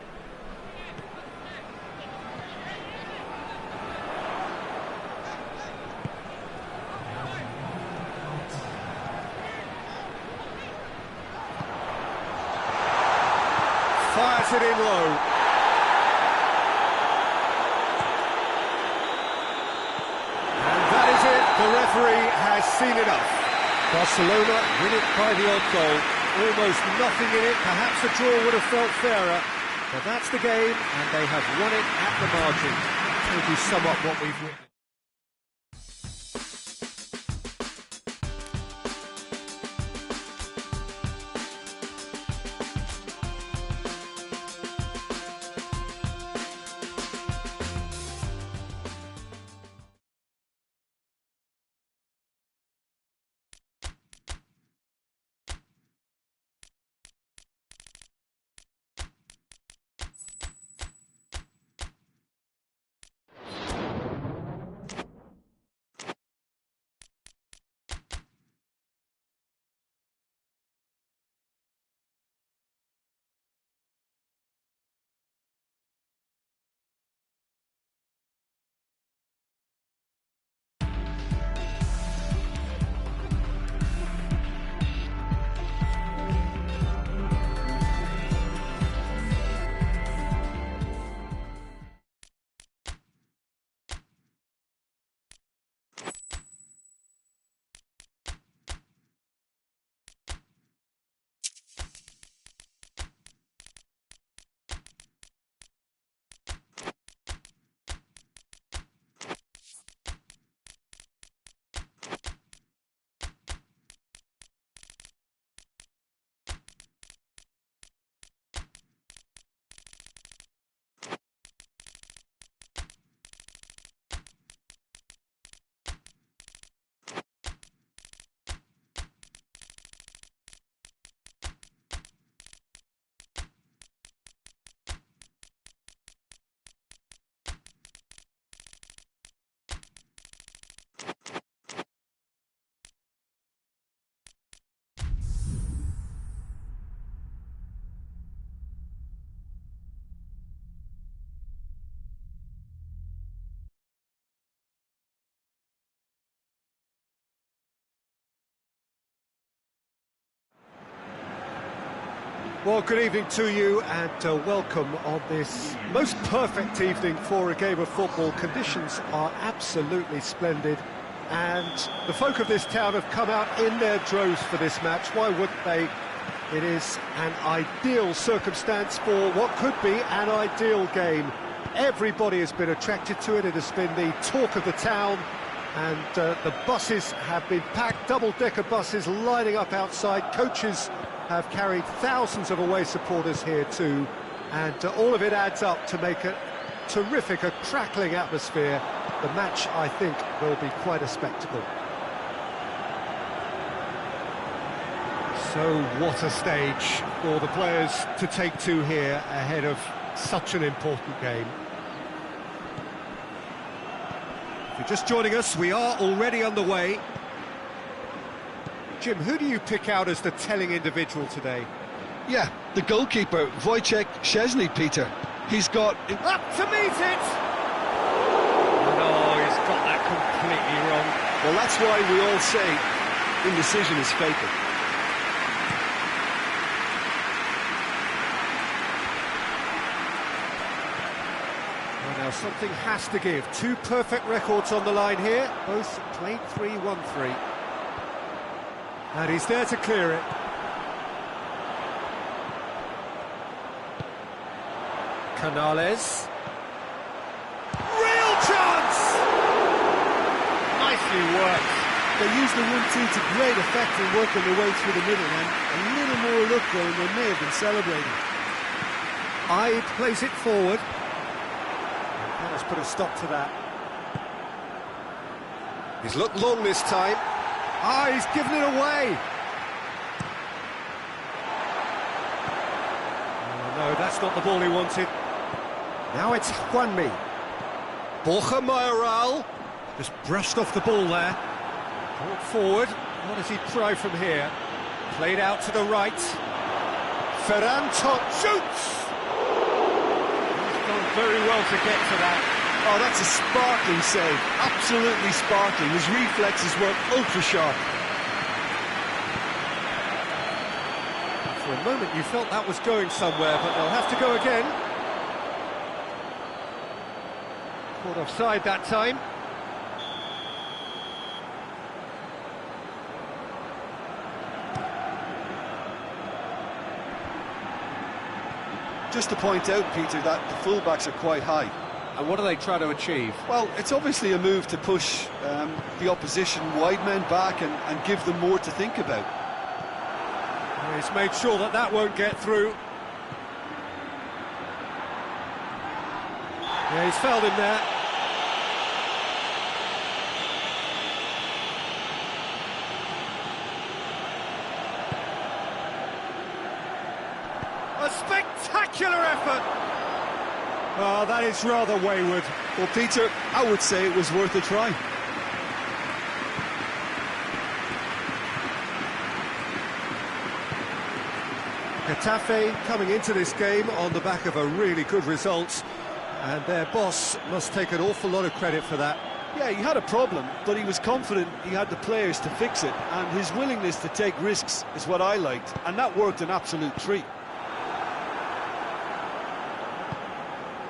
Fires it in low. And that is it. The referee has seen enough. Barcelona win it by the odd goal. Almost nothing in it. Perhaps a draw would have felt fairer. But that's the game, and they have won it at the margin. Maybe sum up what we've witnessed. Well, good evening to you, and welcome on this most perfect evening for a game of football. Conditions are absolutely splendid, and the folk of this town have come out in their droves for this match. Why wouldn't they? It is an ideal circumstance for what could be an ideal game. Everybody has been attracted to it. It has been the talk of the town, and the buses have been packed, double-decker buses lining up outside. Coaches have carried thousands of away supporters here too, and all of it adds up to make a terrific, a crackling atmosphere. The match, I think, will be quite a spectacle. So what a stage for the players to take to here ahead of such an important game. If you're just joining us, we are already underway. Jim, who do you pick out as the telling individual today? Yeah, the goalkeeper, Wojciech Szczesny, Peter. He's got... Up to meet it! No, he's got that completely wrong. Well, that's why we all say indecision is fatal. Well, now something has to give. Two perfect records on the line here. Both played 3-1-3. And he's there to clear it. Canales. Real chance! Nicely worked. They used the 1-2 to great effect in working their way through the middle, and a little more luck there, and they may have been celebrating. Ide plays it forward. That has put a stop to that. He's looked long this time. Ah, he's given it away. Oh, no, that's not the ball he wanted. Now it's Juanmi. Borja Mayoral. Just brushed off the ball there. Brought forward. What does he try from here? Played out to the right. Ferran shoots! He's done very well to get to that. Oh, that's a sparkling save. Absolutely sparkling. His reflexes were ultra sharp. For a moment you felt that was going somewhere, but they'll have to go again. Caught offside that time. Just to point out, Peter, that the fullbacks are quite high. And what do they try to achieve? Well, it's obviously a move to push the opposition wide men back and give them more to think about. He's made sure that that won't get through. Yeah, he's fouled him there. A spectacular effort! Oh, that is rather wayward. Well, Peter, I would say it was worth a try. Getafe coming into this game on the back of a really good result, and their boss must take an awful lot of credit for that. Yeah, he had a problem, but he was confident he had the players to fix it, and his willingness to take risks is what I liked, and that worked an absolute treat.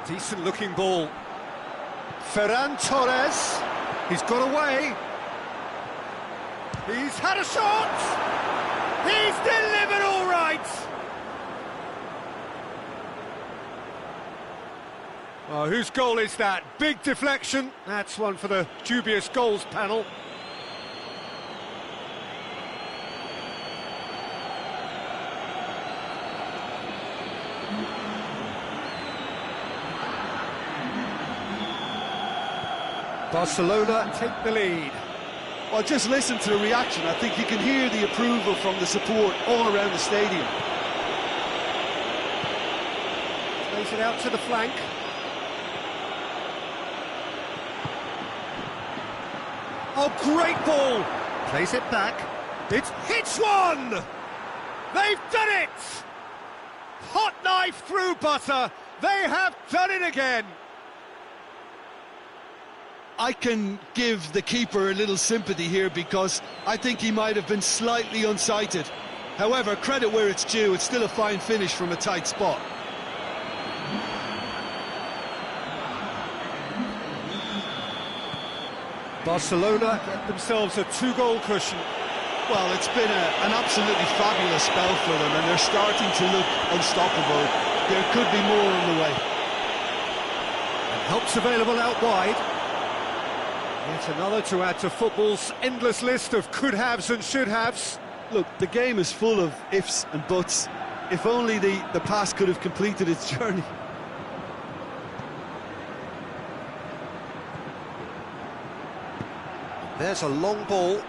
Decent looking ball. Ferran Torres, he's got away. He's had a shot! He's delivered all right! Oh, whose goal is that? Big deflection. That's one for the dubious goals panel. Barcelona take the lead. Well, just listen to the reaction. I think you can hear the approval from the support all around the stadium. Plays it out to the flank. Oh, great ball! Plays it back. It hits one! They've done it! Hot knife through butter. They have done it again. I can give the keeper a little sympathy here because I think he might have been slightly unsighted. However, credit where it's due, it's still a fine finish from a tight spot. Barcelona get themselves a two-goal cushion. Well, it's been an absolutely fabulous spell for them, and they're starting to look unstoppable. There could be more on the way. And help's available out wide. Yet another to add to football's endless list of could-haves and should-haves. Look, the game is full of ifs and buts. If only the pass could have completed its journey. There's a long ball.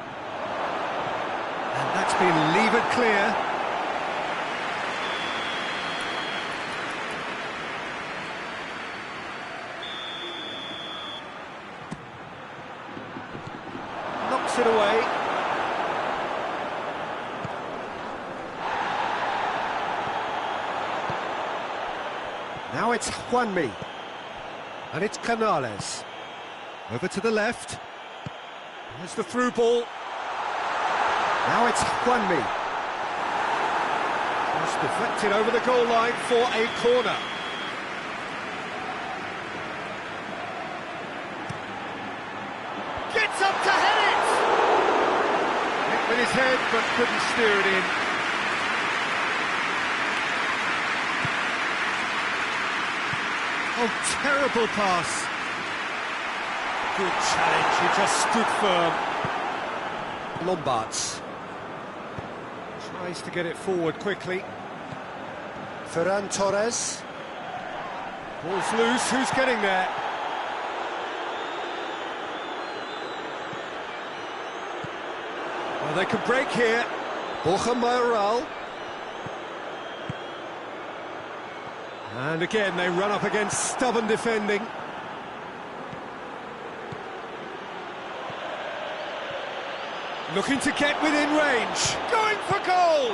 And that's been levered clear. it away. Now it's Juanmi. And it's Canales. Over to the left. There's the through ball. Now it's Juanmi. Just deflected over the goal line for a corner. Gets up to head it! Hit with his head, but couldn't steer it in. Oh, terrible pass. Good challenge, he just stood firm. Lombards. Tries to get it forward quickly. Ferran Torres. Ball's loose, who's getting there? Well, they can break here. Borja Mayoral. And again, they run up against stubborn defending. Looking to get within range. Going for goal!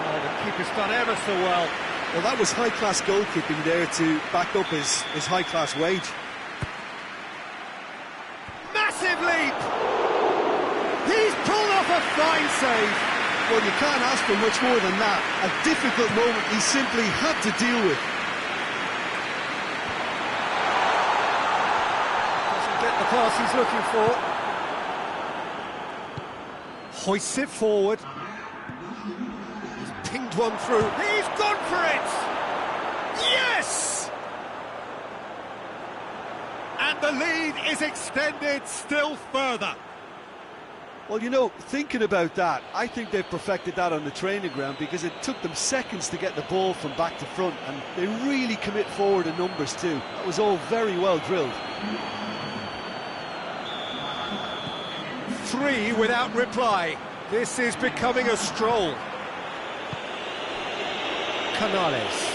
Oh, the keeper's done ever so well. Well, that was high-class goalkeeping there to back up his high-class wage. Massive leap! He's pulled off a fine save. Well, you can't ask for much more than that. A difficult moment he simply had to deal with. Doesn't get the pass he's looking for. Hoists it forward. He's pinged one through. He's gone for it! Yes! And the lead is extended still further. Well, you know, thinking about that, I think they've perfected that on the training ground because it took them seconds to get the ball from back to front, and they really commit forward in numbers too. That was all very well drilled. 3 without reply. This is becoming a stroll. Canales.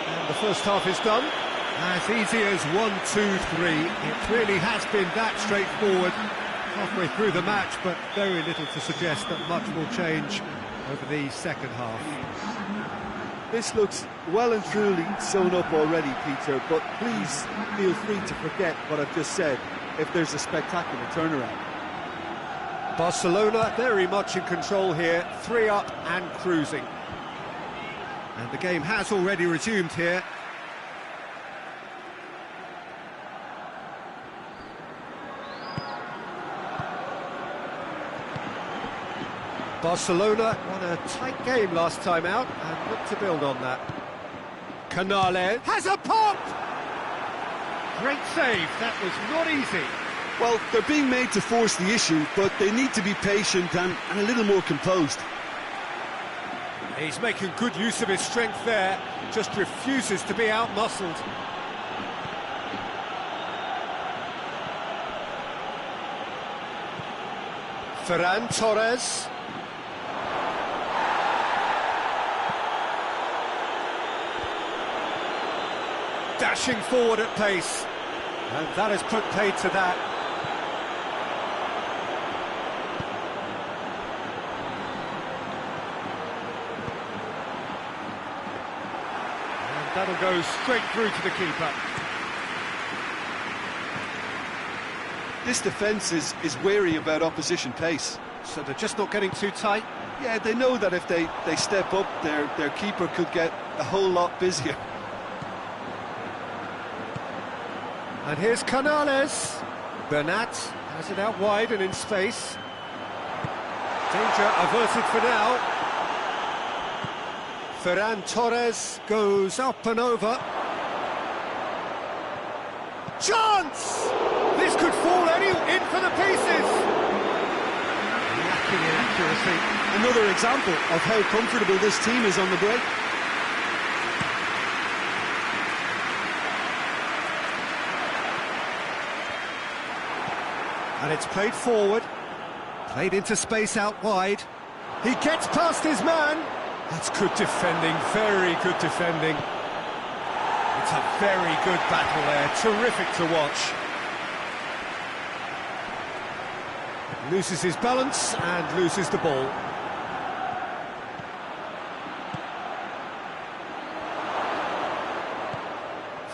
And the first half is done. As easy as 1, 2, 3. It really has been that straightforward halfway through the match, but very little to suggest that much will change over the second half. This looks well and truly sewn up already, Peter, but please feel free to forget what I've just said if there's a spectacular turnaround. Barcelona very much in control here, 3 up and cruising. And the game has already resumed here. Barcelona won a tight game last time out and look to build on that. Canales has a pop! Great save, that was not easy. Well, they're being made to force the issue, but they need to be patient and a little more composed. He's making good use of his strength there, just refuses to be out-muscled. Ferran Torres. Dashing forward at pace, and that has put paid to that. And that'll go straight through to the keeper. This defence is wary about opposition pace. So they're just not getting too tight. Yeah, they know that if they step up, their keeper could get a whole lot busier. And here's Canales. Bernat has it out wide and in space. Danger averted for now. Ferran Torres goes up and over. Chance! This could fall in for the pieces. Lacking in accuracy. Another example of how comfortable this team is on the break. And it's played forward, played into space out wide. He gets past his man. That's good defending, very good defending. It's a very good battle there, terrific to watch. Loses his balance and loses the ball.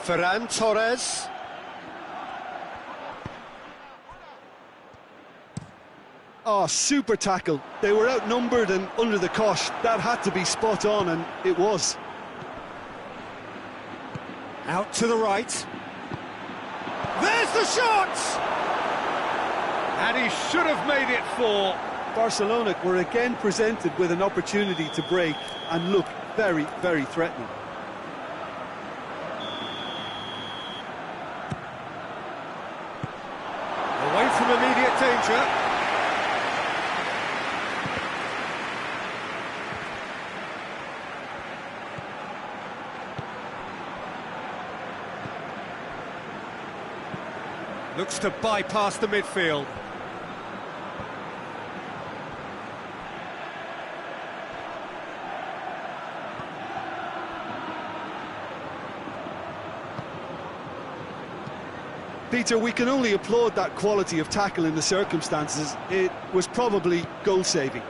Ferran Torres. Oh, super tackle. They were outnumbered and under the cosh. That had to be spot on, and it was. Out to the right. There's the shot! And he should have made it 4. Barcelona were again presented with an opportunity to break and look very, very threatening. Away from immediate danger. Looks to bypass the midfield. Peter, we can only applaud that quality of tackle in the circumstances. It was probably goal-saving.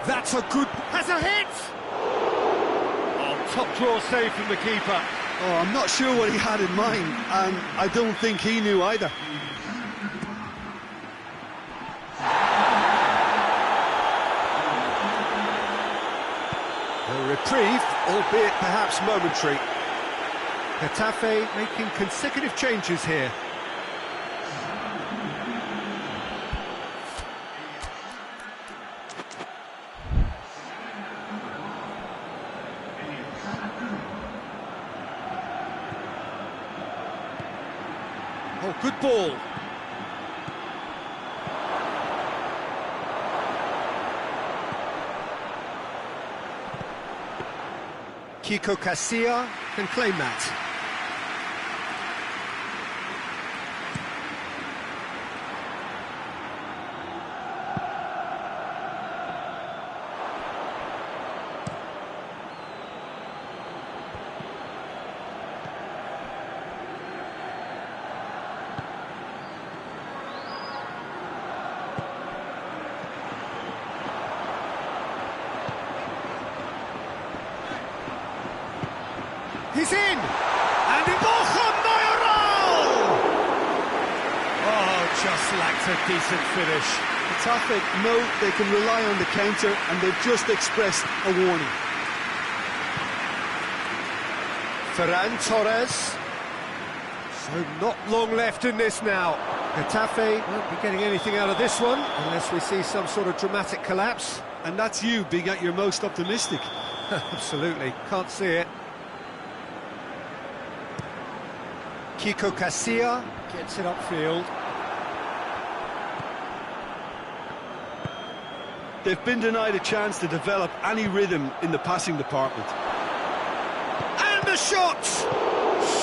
That's a good... has a hit! Oh, top draw save from the keeper. Oh, I'm not sure what he had in mind, and I don't think he knew either. A reprieve, albeit perhaps momentary. Getafe making consecutive changes here. Oh, good ball. Kiko Casilla can claim that. He's in! And Borja Mayoral! Oh, just lacked a decent finish. Getafe know they can rely on the counter, and they've just expressed a warning. Ferran Torres. So not long left in this now. Getafe won't be getting anything out of this one unless we see some sort of dramatic collapse. And that's you being at your most optimistic. Absolutely, can't see it. Kiko Casilla gets it upfield. They've been denied a chance to develop any rhythm in the passing department. And the shot!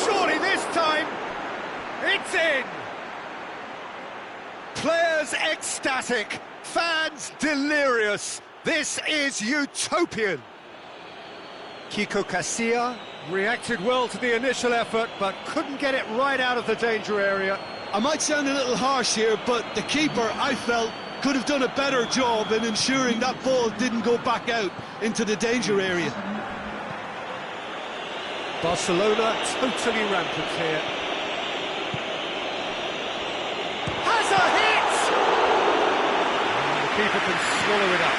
Surely this time, it's in! Players ecstatic, fans delirious. This is utopian. Kiko Casilla reacted well to the initial effort, but couldn't get it right out of the danger area. I might sound a little harsh here, but the keeper, I felt, could have done a better job in ensuring that ball didn't go back out into the danger area. Barcelona totally rampant here. Has a hit! And the keeper can swallow it up.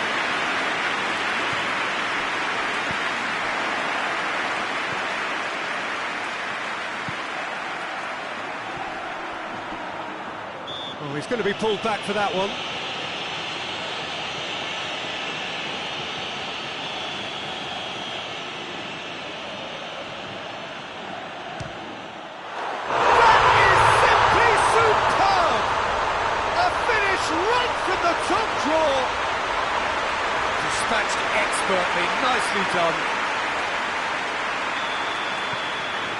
Oh, he's going to be pulled back for that one. That is simply superb! A finish right from the top draw. Dispatched expertly, nicely done.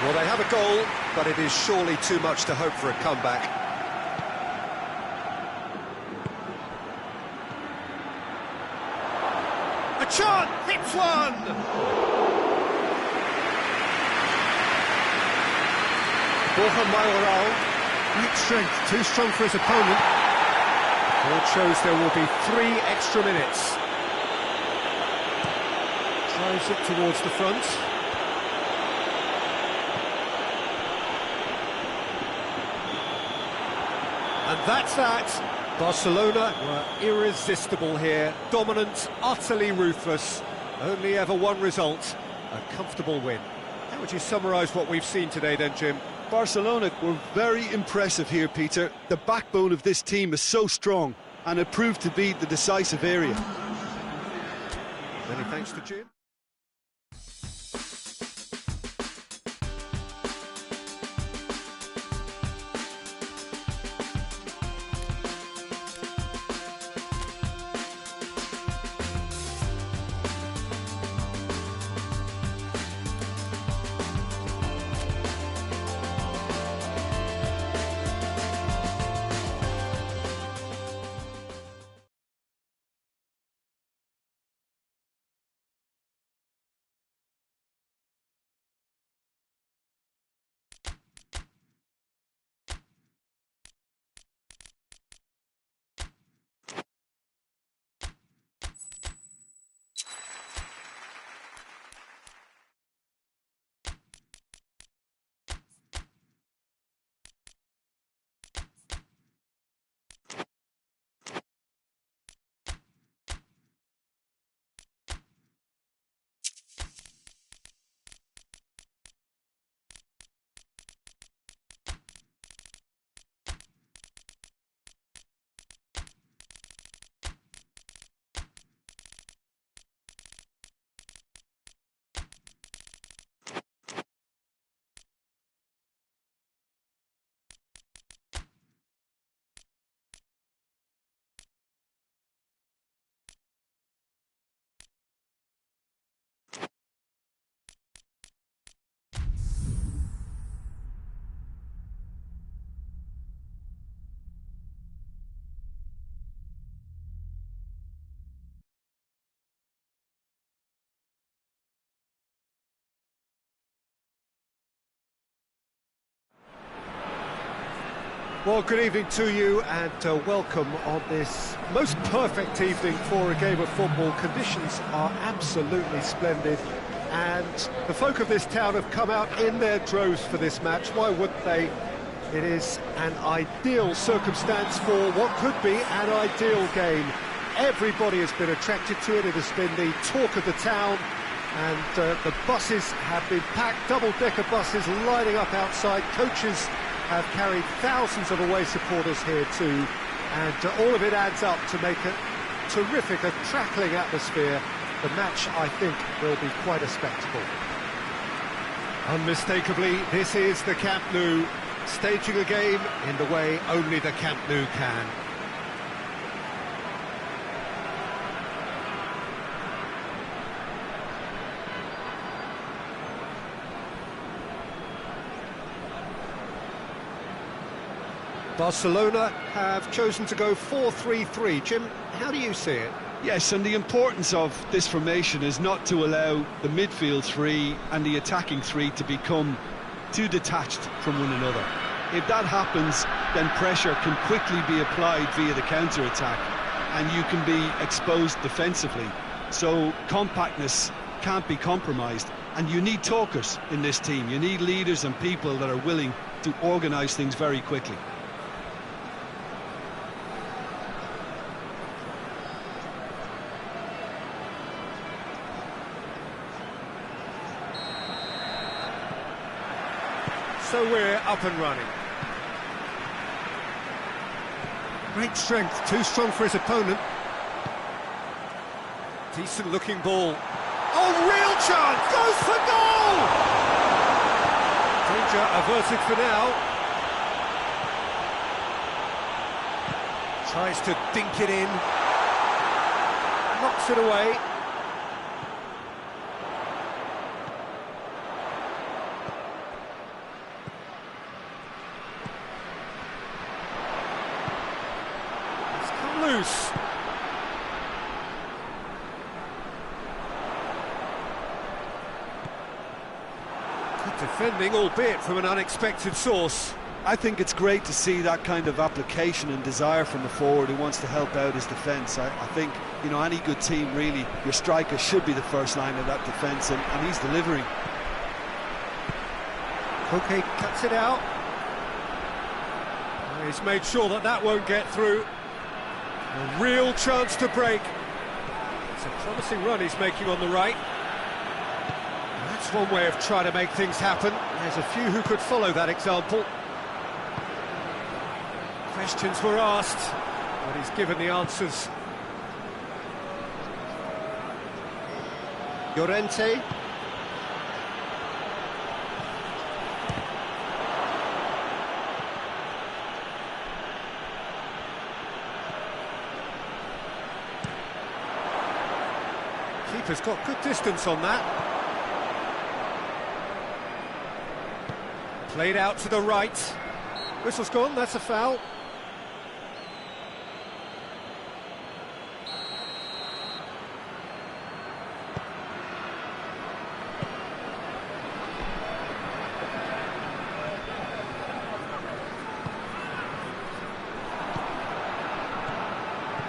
Well, they have a goal, but it is surely too much to hope for a comeback. A chance, hits one! Borja Mayoral, great strength, too strong for his opponent. Board shows there will be 3 extra minutes. Drives it towards the front. And that's that. Barcelona were irresistible here, dominant, utterly ruthless. Only ever one result, a comfortable win. How would you summarise what we've seen today then, Jim? Barcelona were very impressive here, Peter. The backbone of this team is so strong, and it proved to be the decisive area. Many thanks to Jim. Well, good evening to you and welcome on this most perfect evening for a game of football. Conditions are absolutely splendid and the folk of this town have come out in their droves for this match. Why wouldn't they? It is an ideal circumstance for what could be an ideal game. Everybody has been attracted to it. It has been the talk of the town and the buses have been packed, double-decker buses lining up outside. Coaches have carried thousands of away supporters here too, and all of it adds up to make a terrific, crackling atmosphere. The match, I think, will be quite a spectacle. Unmistakably, this is the Camp Nou, staging a game in the way only the Camp Nou can. Barcelona have chosen to go 4-3-3. Jim, how do you see it? Yes, and the importance of this formation is not to allow the midfield 3 and the attacking 3 to become too detached from one another. If that happens, then pressure can quickly be applied via the counter-attack, and you can be exposed defensively. So compactness can't be compromised, and you need talkers in this team. You need leaders and people that are willing to organise things very quickly. So we're up and running. Great strength, too strong for his opponent. Decent looking ball. Oh, real chance! Goes for goal! Danger averted for now. Tries to dink it in. Knocks it away. Loose. Good defending, albeit from an unexpected source. I think it's great to see that kind of application and desire from the forward who wants to help out his defence. I think, you know, any good team, really, your striker should be the first line of that defence, and he's delivering. Koke cuts it out. He's made sure that that won't get through. A real chance to break. It's a promising run he's making on the right. That's one way of trying to make things happen. There's a few who could follow that example. Questions were asked, but he's given the answers. Llorente. Keeper's got good distance on that. Played out to the right. Whistle's gone, that's a foul.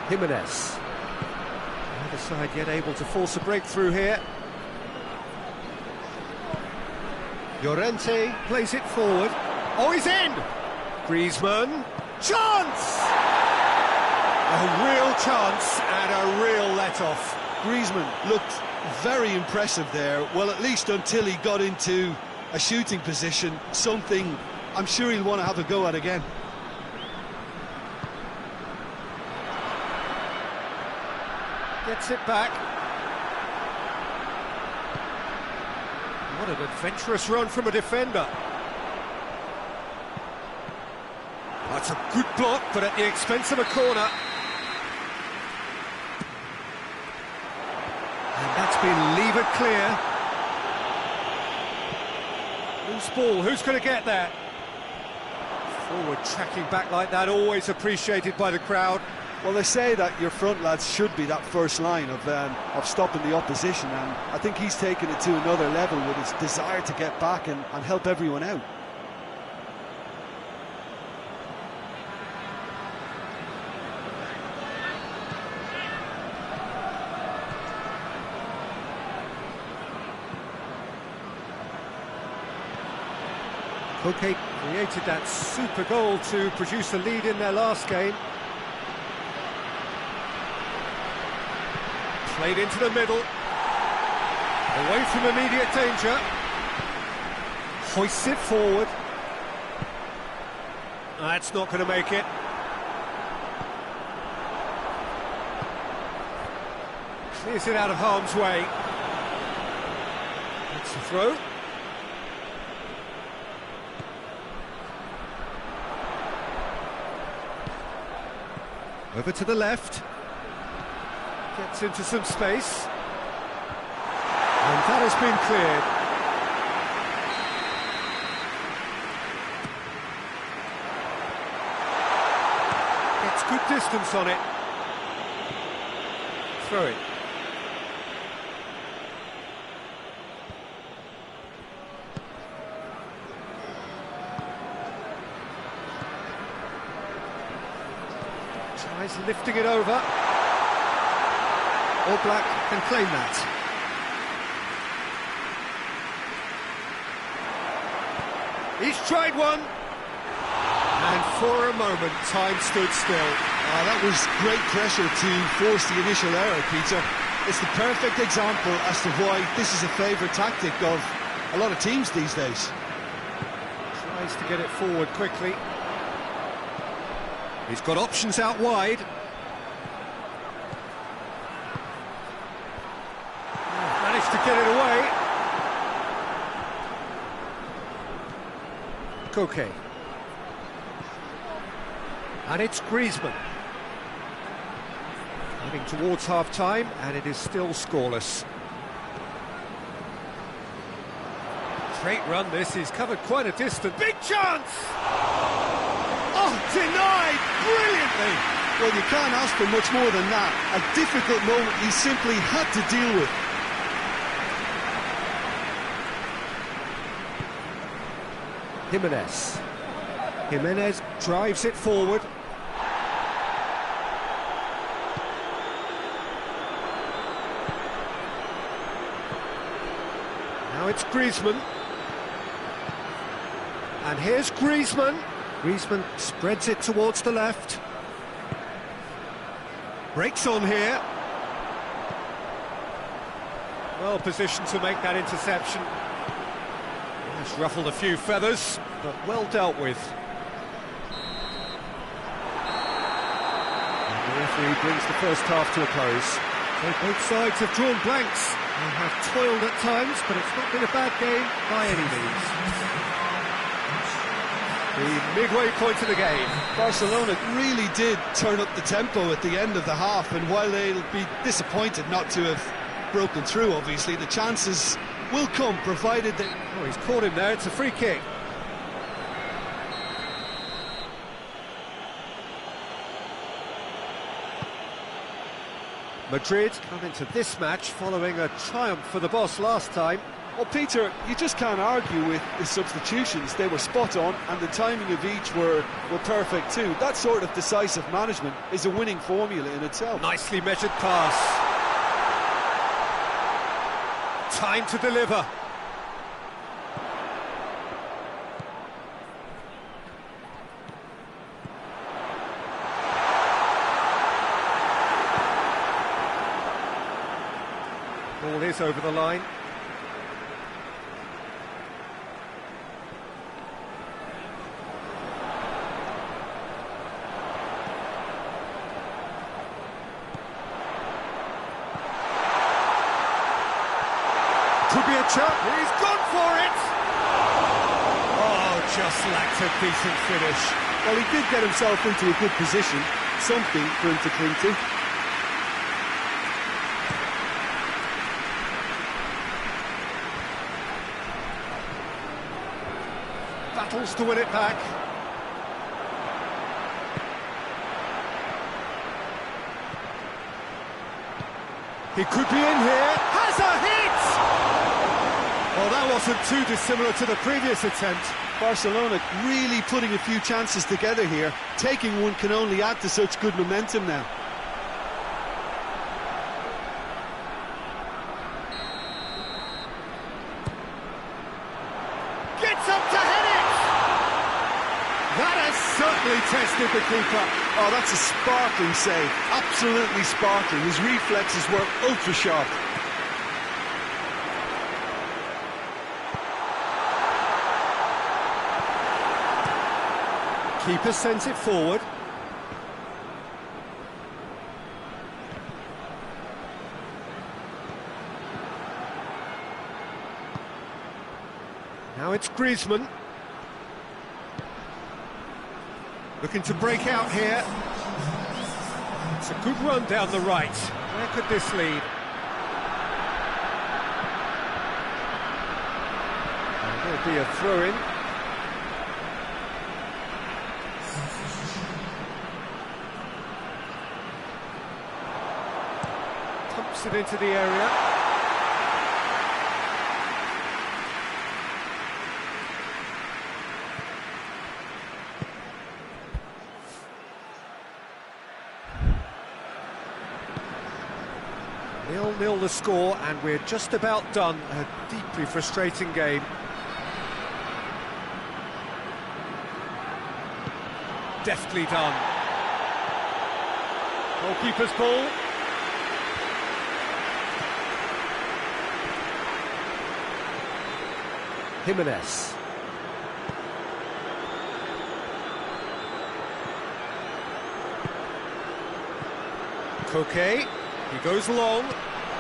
Jimenez. Neither side yet able to force a breakthrough here. Llorente plays it forward. Oh, he's in! Griezmann. Chance! A real chance and a real let-off. Griezmann looked very impressive there, well, at least until he got into a shooting position, something I'm sure he'll want to have a go at again. Gets it back. What an adventurous run from a defender. That's a good block, but at the expense of a corner. And that's been levered clear. Loose ball, who's going to get that? Forward tracking back like that, always appreciated by the crowd. Well, they say that your front lads should be that first line of stopping the opposition, and I think he's taken it to another level with his desire to get back and help everyone out. Koke created that super goal to produce a lead in their last game. Played into the middle, away from immediate danger, hoists it forward. That's not going to make it. Clears it out of harm's way. It's a throw. Over to the left. Gets into some space. And that has been cleared. Gets good distance on it. Throw it. Tries lifting it over. All Black can claim that. He's tried one. And for a moment, time stood still. That was great pressure to force the initial error, Peter. It's the perfect example as to why this is a favourite tactic of a lot of teams these days. Tries to get it forward quickly. He's got options out wide. Managed to get it away. Koke. And it's Griezmann. Heading towards half-time, and it is still scoreless. Great run this, he's covered quite a distance. Big chance! Oh, denied brilliantly! Well, you can't ask for much more than that. A difficult moment he simply had to deal with. Jimenez. Jimenez drives it forward. Now it's Griezmann. And here's Griezmann. Griezmann spreads it towards the left. Breaks on here. Well positioned to make that interception. It's ruffled a few feathers, but well dealt with. And the referee brings the first half to a close. So both sides have drawn blanks. They have toiled at times, but it's not been a bad game by any means. The midway point of the game. Barcelona really did turn up the tempo at the end of the half, and while they'll be disappointed not to have broken through, obviously, the chances will come, provided that... Oh, he's caught him there, it's a free kick. Madrid come into this match following a triumph for the boss last time. Well, Peter, you just can't argue with the substitutions. They were spot on, and the timing of each were perfect too. That sort of decisive management is a winning formula in itself. Nicely measured pass. Time to deliver. Ball is over the line. Could be a chance. He's gone for it. Oh, just lacked a decent finish. Well, he did get himself into a good position, something for him to cling to. Battles to win it back. He could be in here. Has a hit! Well, that wasn't too dissimilar to the previous attempt. Barcelona really putting a few chances together here. Taking one can only add to such good momentum now. Gets up to head it! That has certainly tested the keeper. Oh, that's a sparkling save. Absolutely sparkling. His reflexes were ultra sharp. Keeper sends it forward. Now it's Griezmann. Looking to break out here. It's a good run down the right. Where could this lead? There'll be a throw-in. Pumps it into the area. Nil-nil the score, and we're just about done. A deeply frustrating game. Deftly done. Goalkeeper's ball. Jimenez. Koke. He goes long.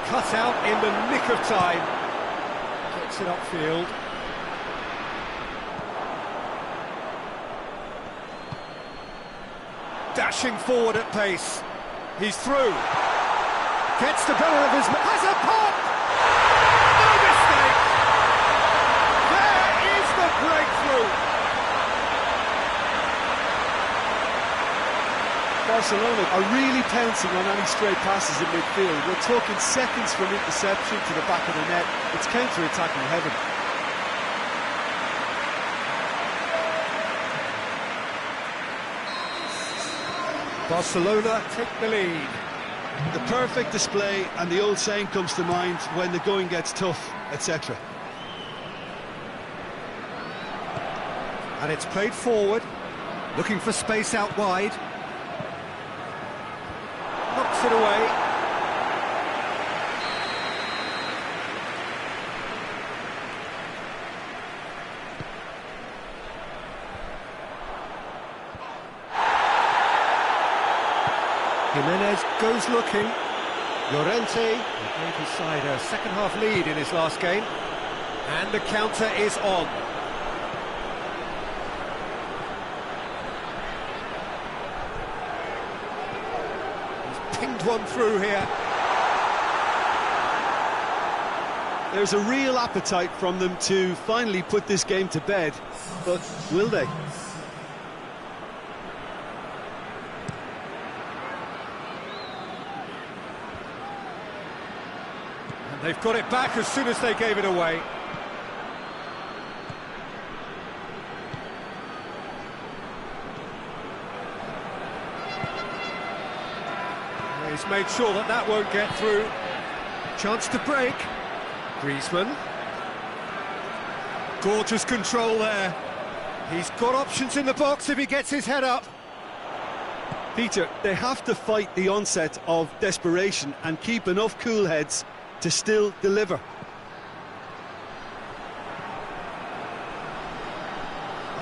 Cut out in the nick of time. Gets it upfield. Dashing forward at pace. He's through. Gets the better of his... Has a pop! No mistake! There is the breakthrough! Barcelona are really pouncing on any stray passes in midfield. We're talking seconds from interception to the back of the net. It's counter-attacking heaven. Barcelona take the lead. The perfect display, and the old saying comes to mind: when the going gets tough, etc. And it's played forward, looking for space out wide. Knocks it away. Jimenez goes looking. Llorente gave his side a second-half lead in his last game. And the counter is on. He's pinged one through here. There's a real appetite from them to finally put this game to bed, but will they? They've got it back as soon as they gave it away. He's made sure that that won't get through. Chance to break. Griezmann. Gorgeous control there. He's got options in the box if he gets his head up. Peter, they have to fight the onset of desperation and keep enough cool heads to still deliver.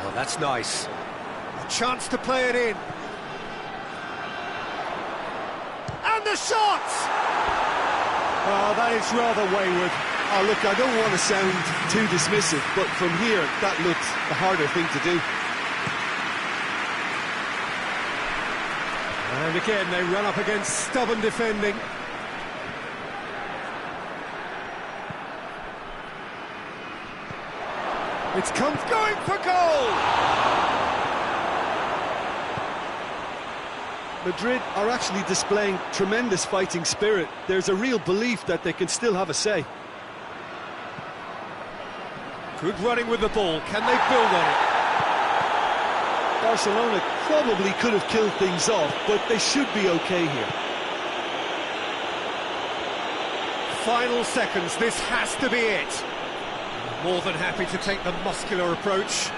Oh, that's nice. A chance to play it in. And the shot! Oh, that is rather wayward. Oh, look, I don't want to sound too dismissive, but from here, that looked the harder thing to do. And again, they run up against stubborn defending. It's come going for goal! Madrid are actually displaying tremendous fighting spirit. There's a real belief that they can still have a say. Good running with the ball. Can they build on it? Barcelona probably could have killed things off, but they should be okay here. Final seconds, this has to be it. More than happy to take the muscular approach.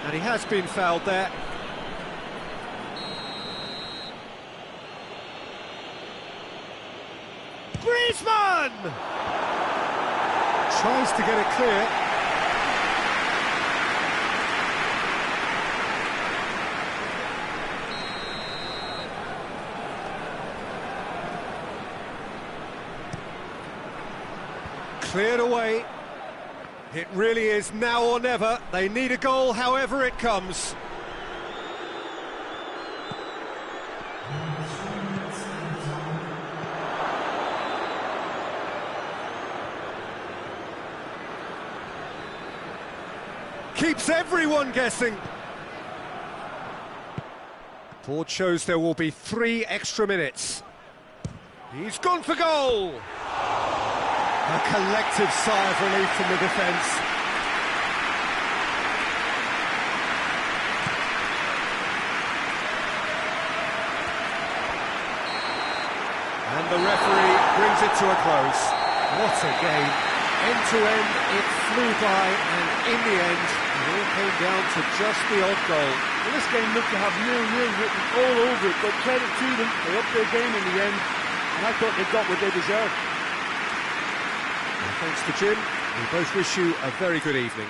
And he has been fouled there. Griezmann! Tries to get it clear. Cleared away. It really is now or never. They need a goal, however it comes. Keeps everyone guessing. Board shows there will be 3 extra minutes. He's gone for goal. A collective sigh of relief from the defence. And the referee brings it to a close. What a game. End to end, it flew by, and in the end, it all came down to just the odd goal. Well, this game looked to have 0-0 written all over it, but credit to them, they upped their game in the end, and I thought they got what they deserved. Thanks to Jim. We both wish you a very good evening.